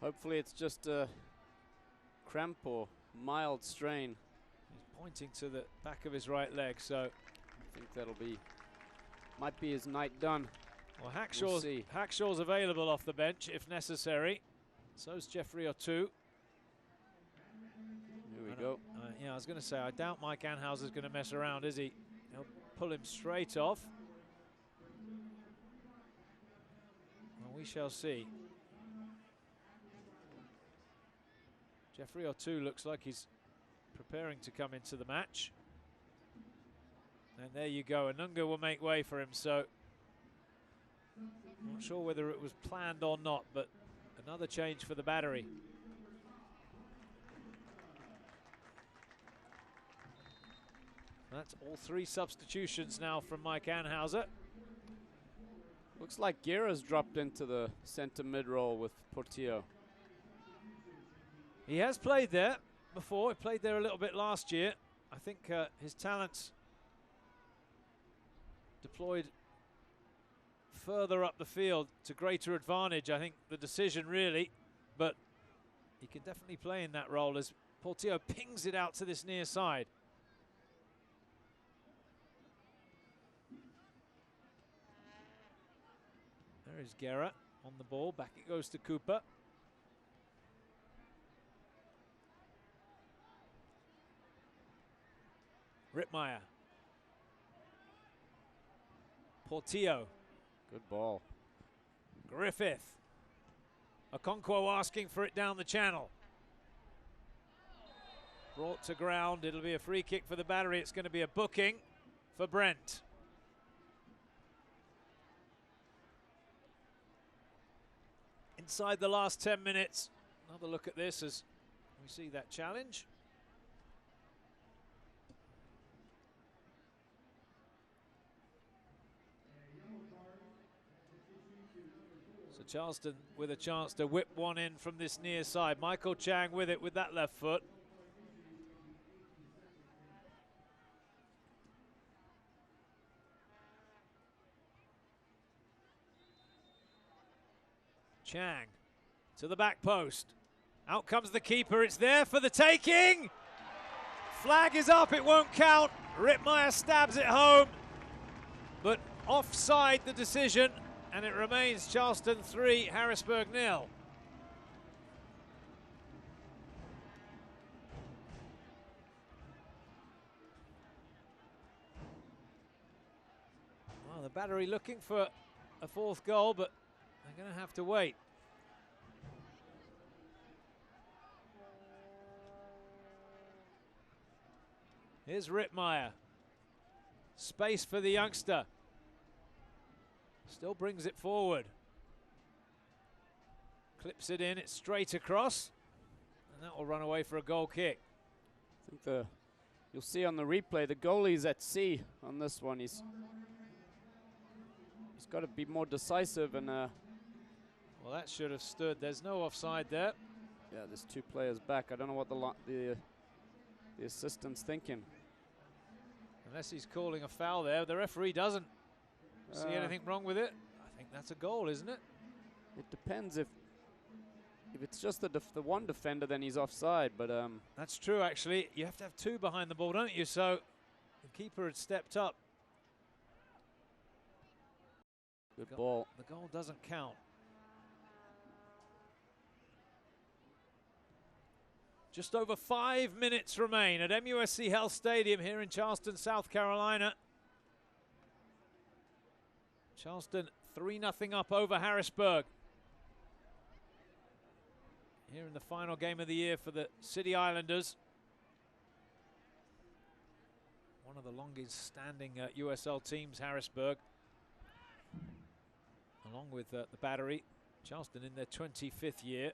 Hopefully it's just a cramp or mild strain. He's pointing to the back of his right leg, so I think that'll be, might be his night done. Well, Hackshaw's available off the bench if necessary. So's Jeffrey O'Toole. Here we go. Yeah, I was going to say, I doubt Mike Anhauser's going to mess around, is he? He'll pull him straight off. Well, we shall see. Jeffrey O'Toole looks like he's preparing to come into the match. And there you go. Anunga will make way for him, so not sure whether it was planned or not, but another change for the Battery. That's all 3 substitutions now from Mike Anhauser. Looks like Guerra's dropped into the center mid role with Portillo. He has played there before. He played there a little bit last year. I think his talents deployed further up the field to greater advantage, I think, the decision really, but he can definitely play in that role as Portillo pings it out to this near side. There is Guerra on the ball. Back it goes to Cooper. Rittmeyer. Portillo. Good ball. Griffith. Okonkwo asking for it down the channel. Brought to ground. It'll be a free kick for the Battery. It's going to be a booking for Brent. Inside the last 10 minutes. Another look at this as we see that challenge. So Charleston with a chance to whip one in from this near side. Michael Chang with it with that left foot. Chang to the back post. Out comes the keeper. It's there for the taking. Flag is up. It won't count. Rittmeyer stabs it home. But offside the decision. And it remains Charleston 3, Harrisburg 0. Well, the Battery looking for a 4th goal, but they're going to have to wait. Here's Rittmeyer. Space for the youngster. Still brings it forward. Clips it in, it's straight across. And that will run away for a goal kick. I think you'll see on the replay, the goalie's at sea on this one. He's got to be more decisive and well, that should have stood. There's no offside there. Yeah, there's 2 players back. I don't know what the assistant's thinking. Unless he's calling a foul there. The referee doesn't see anything wrong with it. I think that's a goal, isn't it? It depends if If it's just the one defender, then he's offside. But that's true, actually. You have to have two behind the ball, don't you? So the keeper had stepped up. Good ball. The goal doesn't count. Just over 5 minutes remain at MUSC Health Stadium here in Charleston, South Carolina. Charleston 3-0 up over Harrisburg. Here in the final game of the year for the City Islanders. One of the longest standing USL teams, Harrisburg. Along with the Battery. Charleston in their 25th year.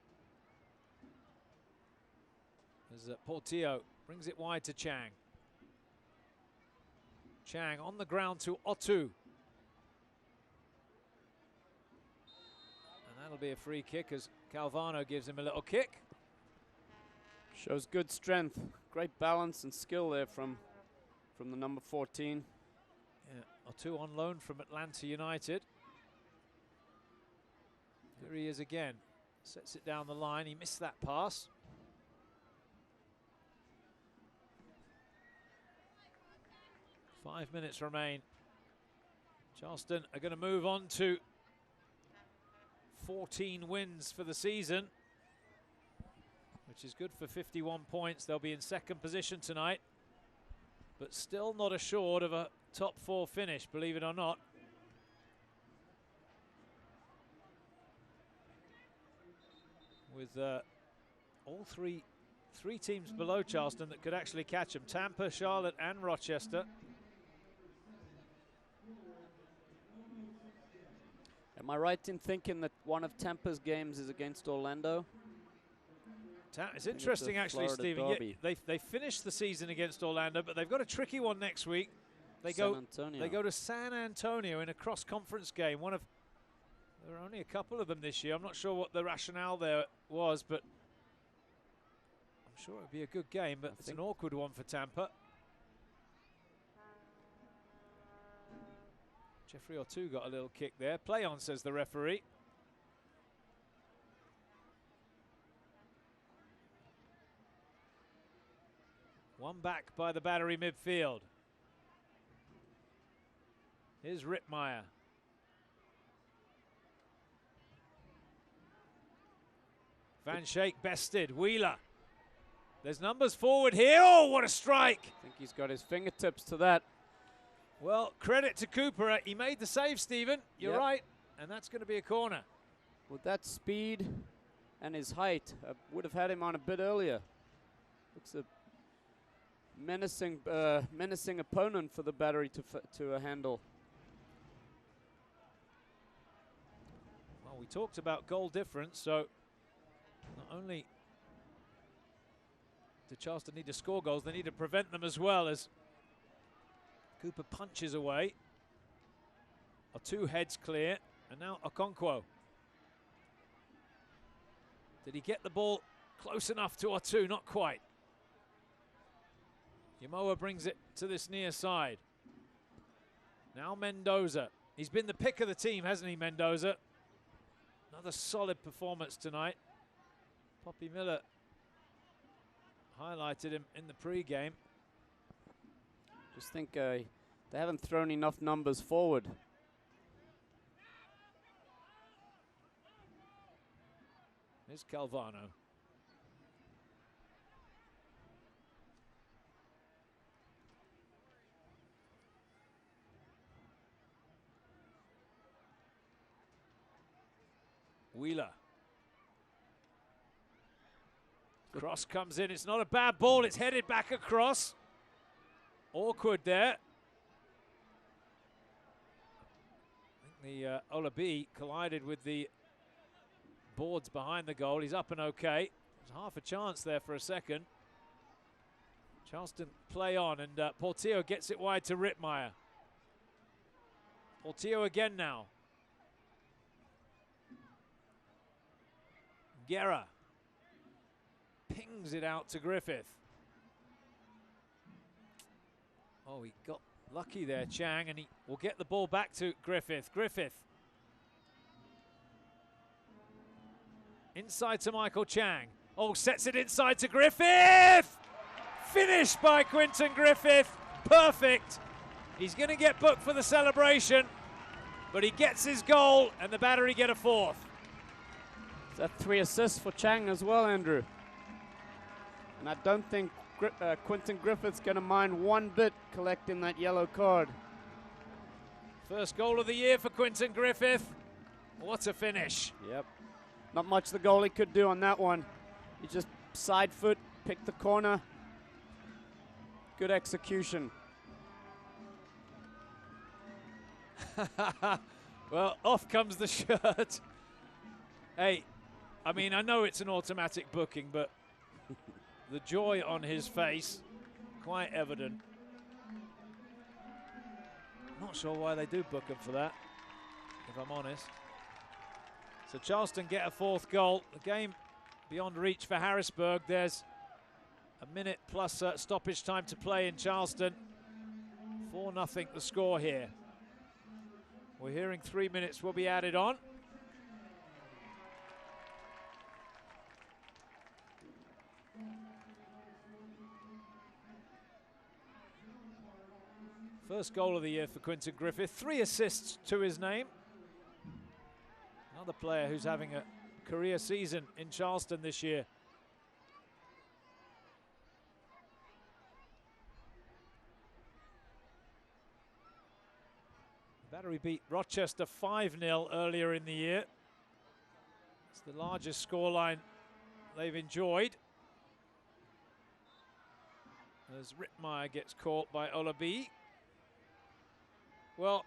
As Portillo brings it wide to Chang. Chang on the ground to Otu. And that'll be a free kick as Calvano gives him a little kick. Shows good strength, great balance and skill there from the number 14. Yeah, Otu on loan from Atlanta United. Here he is again. Sets it down the line. He missed that pass. Five minutes remain. Charleston are going to move on to 14 wins for the season, which is good for 51 points. They'll be in second position tonight, but still not assured of a top 4 finish, believe it or not. With all three teams below Charleston that could actually catch them: Tampa, Charlotte, and Rochester. Am I right in thinking that one of Tampa's games is against Orlando? It's interesting, actually, Stephen. Yeah, they finished the season against Orlando, but they've got a tricky one next week. They go to San Antonio in a cross-conference game. There are only a couple of them this year. I'm not sure what the rationale there was, but I'm sure it would be a good game. But it's an awkward one for Tampa. Jeffrey Otu got a little kick there. Play on, says the referee. One back by the Battery midfield. Here's Rittmeyer. Van Schaik bested. Wheeler. There's numbers forward here. Oh, what a strike! I think he's got his fingertips to that. Well, credit to Cooper. He made the save, Stephen. You're right. And that's going to be a corner. With that speed and his height, I would have had him on a bit earlier. Looks a menacing opponent for the Battery to handle. Well, we talked about goal difference, so not only do Charleston need to score goals, they need to prevent them as well, as Cooper punches away. Otu heads clear, and now Okonkwo. Did he get the ball close enough to Otu? Not quite. Yamoa brings it to this near side. Now Mendoza. He's been the pick of the team, hasn't he, Mendoza? Another solid performance tonight. Poppy Miller highlighted him in the pre-game. Just think they haven't thrown enough numbers forward. Here's Calvano. Wheeler. Cross comes in. It's not a bad ball. It's headed back across. Awkward there. I think the Olabi collided with the boards behind the goal. He's up and okay. There's half a chance there for a second. Charleston play on, and Portillo gets it wide to Rittmeyer. Portillo again now. Guerra pings it out to Griffith. Oh, he got lucky there, Chang, and he will get the ball back to Griffith. Griffith Inside to Michael Chang. Oh, sets it inside to Griffith! Finished by Quentin Griffith. Perfect. He's going to get booked for the celebration, but he gets his goal, and the Battery get a fourth. Is that 3 assists for Chang as well, Andrew? And I don't think Quentin Griffith's going to mind one bit collecting that yellow card. First goal of the year for Quentin Griffith. What a finish. Yep. Not much the goalie could do on that one. He just side foot, picked the corner. Good execution. Well, off comes the shirt. Hey, I mean, I know it's an automatic booking, but the joy on his face, quite evident. Not sure why they do book him for that, if I'm honest. So Charleston get a fourth goal. The game beyond reach for Harrisburg. There's a minute plus stoppage time to play in Charleston. 4-0 the score here. We're hearing 3 minutes will be added on. First goal of the year for Quentin Griffith. 3 assists to his name. Another player who's having a career season in Charleston this year. Battery beat Rochester 5-0 earlier in the year. It's the largest scoreline they've enjoyed. As Rittmeyer gets caught by Olabi. Well,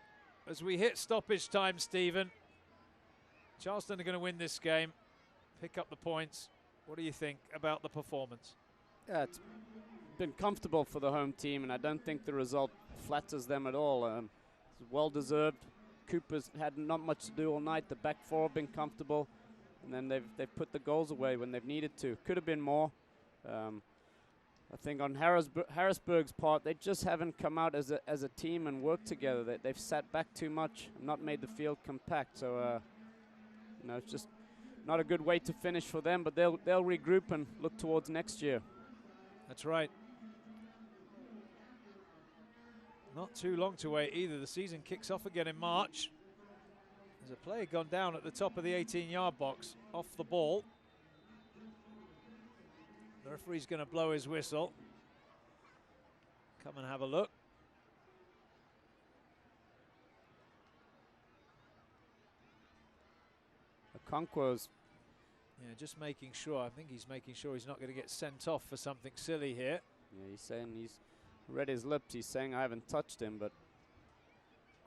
as we hit stoppage time, Stephen, Charleston are going to win this game, pick up the points. What do you think about the performance? Yeah, it's been comfortable for the home team, and I don't think the result flatters them at all. It's well-deserved. Cooper's had not much to do all night. The back four have been comfortable, and then they've put the goals away when they've needed to. Could have been more. I think on Harrisburg's part, they just haven't come out as a team and worked together. They've sat back too much and not made the field compact. So, you know, it's just not a good way to finish for them. But they'll regroup and look towards next year. That's right. Not too long to wait either. The season kicks off again in March. There's a player gone down at the top of the 18-yard box off the ball. The referee's going to blow his whistle. Come and have a look. Okonkwo's. Yeah, just making sure. I think he's making sure he's not going to get sent off for something silly here. Yeah, he's saying he's read his lips. He's saying I haven't touched him, but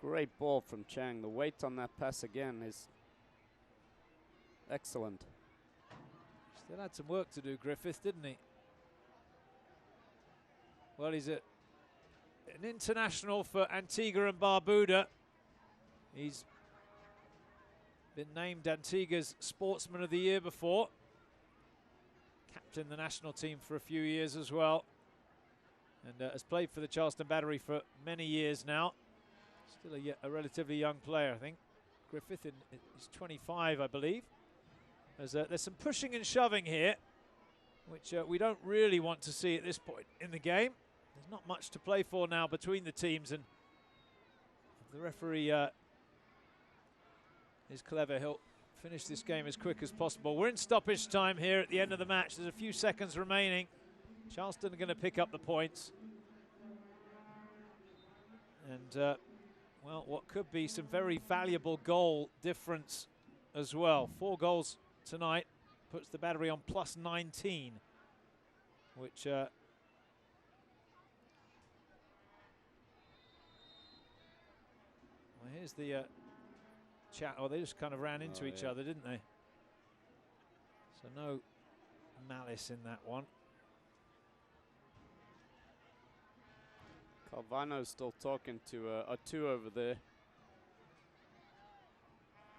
great ball from Chang. The weight on that pass again is excellent. Still had some work to do, Griffith, didn't he? Well, he's an international for Antigua and Barbuda. He's been named Antigua's Sportsman of the Year before. Captained the national team for a few years as well. And has played for the Charleston Battery for many years now. Still a relatively young player, I think. Griffith is 25, I believe. There's some pushing and shoving here, which we don't really want to see at this point in the game. There's not much to play for now between the teams, and if the referee is clever, he'll finish this game as quick as possible. We're in stoppage time here at the end of the match. There's a few seconds remaining. Charleston are going to pick up the points. And, well, what could be some very valuable goal difference as well. 4 goals tonight puts the Battery on plus 19, which well, here's the chat. Oh, they just kind of ran into each other, didn't they? So no malice in that one. Calvano's still talking to Atu over there.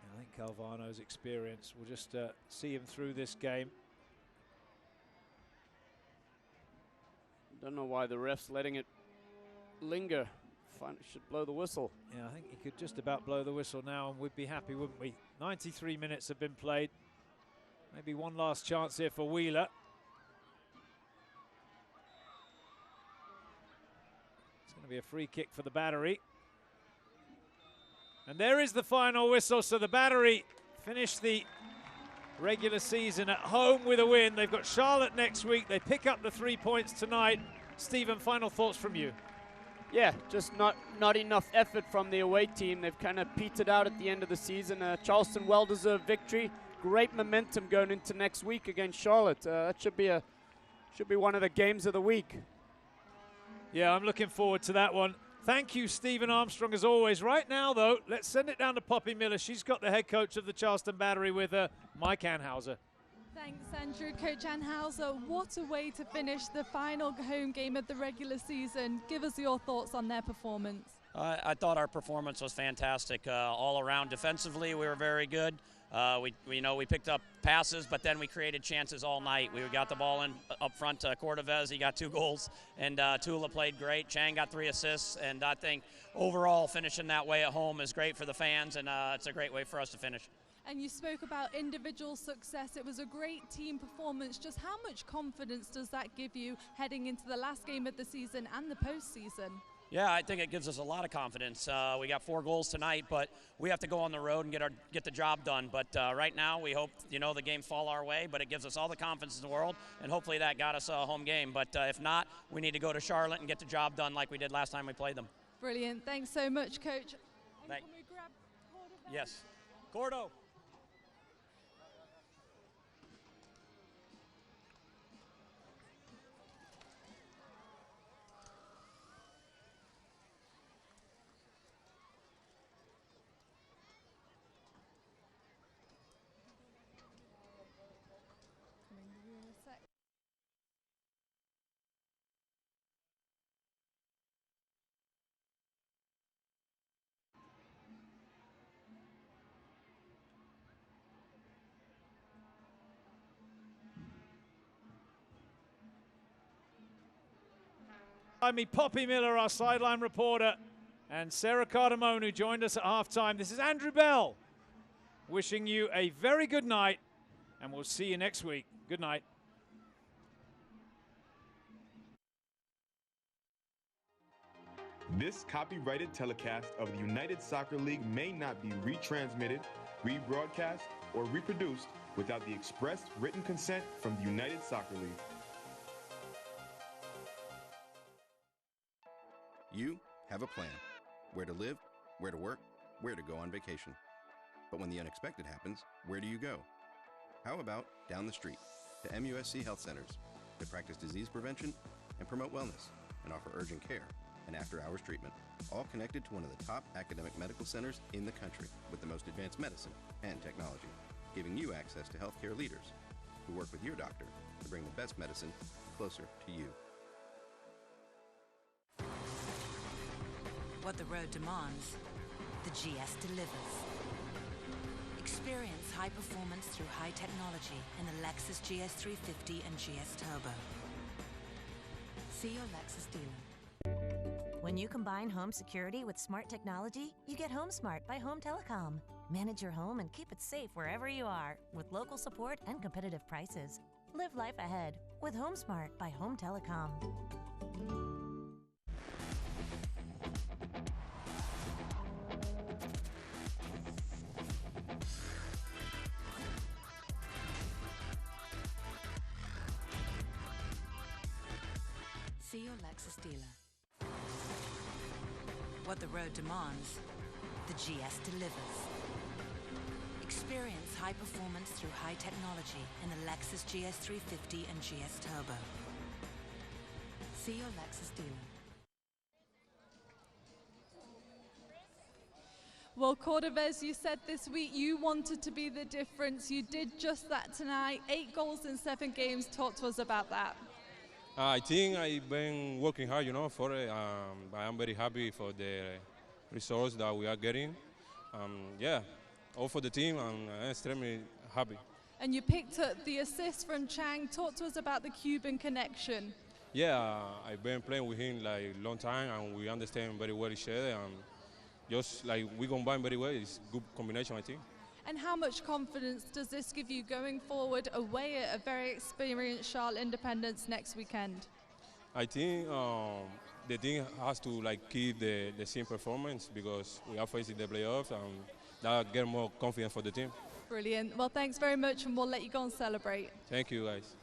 I think Calvano's experience will just see him through this game. Don't know why the ref's letting it linger. Should blow the whistle. Yeah, I think he could just about blow the whistle now and we'd be happy, wouldn't we? 93 minutes have been played. Maybe one last chance here for Wheeler. It's going to be a free kick for the Battery. And there is the final whistle, so the Battery finish the regular season at home with a win. They've got Charlotte next week. They pick up the 3 points tonight. Stephen, final thoughts from you? Yeah, just not enough effort from the away team. They've kind of petered out at the end of the season. Charleston, well-deserved victory. Great momentum going into next week against Charlotte. That should be one of the games of the week. Yeah, I'm looking forward to that one. Thank you, Stephen Armstrong, as always. Right now, though, let's send it down to Poppy Miller. She's got the head coach of the Charleston Battery with her, Mike Anhauser. Thanks, Andrew. Coach Anhauser, what a way to finish the final home game of the regular season. Give us your thoughts on their performance. I thought our performance was fantastic. All around defensively, we were very good. We picked up passes, but then we created chances all night. We got the ball in up front to Cordovez. He got 2 goals, and Tula played great. Chang got 3 assists, and I think overall finishing that way at home is great for the fans, and it's a great way for us to finish. And you spoke about individual success. It was a great team performance. Just how much confidence does that give you heading into the last game of the season and the postseason? Yeah, I think it gives us a lot of confidence. We got 4 goals tonight, but we have to go on the road and get the job done. But right now, we hope the games fall our way. But it gives us all the confidence in the world, and hopefully that got us a home game. But if not, we need to go to Charlotte and get the job done like we did last time we played them. Brilliant. Thanks so much, Coach. Can we grab Cordovez? Yes, Cordo. Poppy Miller, our sideline reporter, and Sarah Cardamone, who joined us at halftime. This is Andrew Bell wishing you a very good night, and we'll see you next week. Good night. This copyrighted telecast of the United Soccer League may not be retransmitted, rebroadcast, or reproduced without the express written consent from the United Soccer League. You have a plan. Where to live, where to work, where to go on vacation. But when the unexpected happens, where do you go? How about down the street to MUSC Health Centers to practice disease prevention and promote wellness and offer urgent care and after-hours treatment, all connected to one of the top academic medical centers in the country with the most advanced medicine and technology, giving you access to healthcare leaders who work with your doctor to bring the best medicine closer to you. What the road demands, the GS delivers. Experience high performance through high technology in the Lexus GS 350 and GS Turbo. See your Lexus dealer. When you combine home security with smart technology, you get Home Smart by Home Telecom. Manage your home and keep it safe wherever you are with local support and competitive prices. Live life ahead with Home Smart by Home Telecom. See your Lexus dealer. What the road demands, the GS delivers. Experience high performance through high technology in the Lexus GS 350 and GS Turbo. See your Lexus dealer. Well, Cordovez, you said this week you wanted to be the difference. You did just that tonight. 8 goals in 7 games. Talk to us about that. I think I've been working hard, for it. I am very happy for the results that we are getting. All for the team, and I'm extremely happy. And you picked up the assist from Chang. Talk to us about the Cuban connection. Yeah, I've been playing with him like a long time, and we understand very well each other. And just like we combine very well, it's a good combination, I think. And how much confidence does this give you going forward away at a very experienced Charlotte Independence next weekend? I think the team has to keep the same performance because we are facing the playoffs and that get more confidence for the team. Brilliant. Well, thanks very much, and we'll let you go and celebrate. Thank you, guys.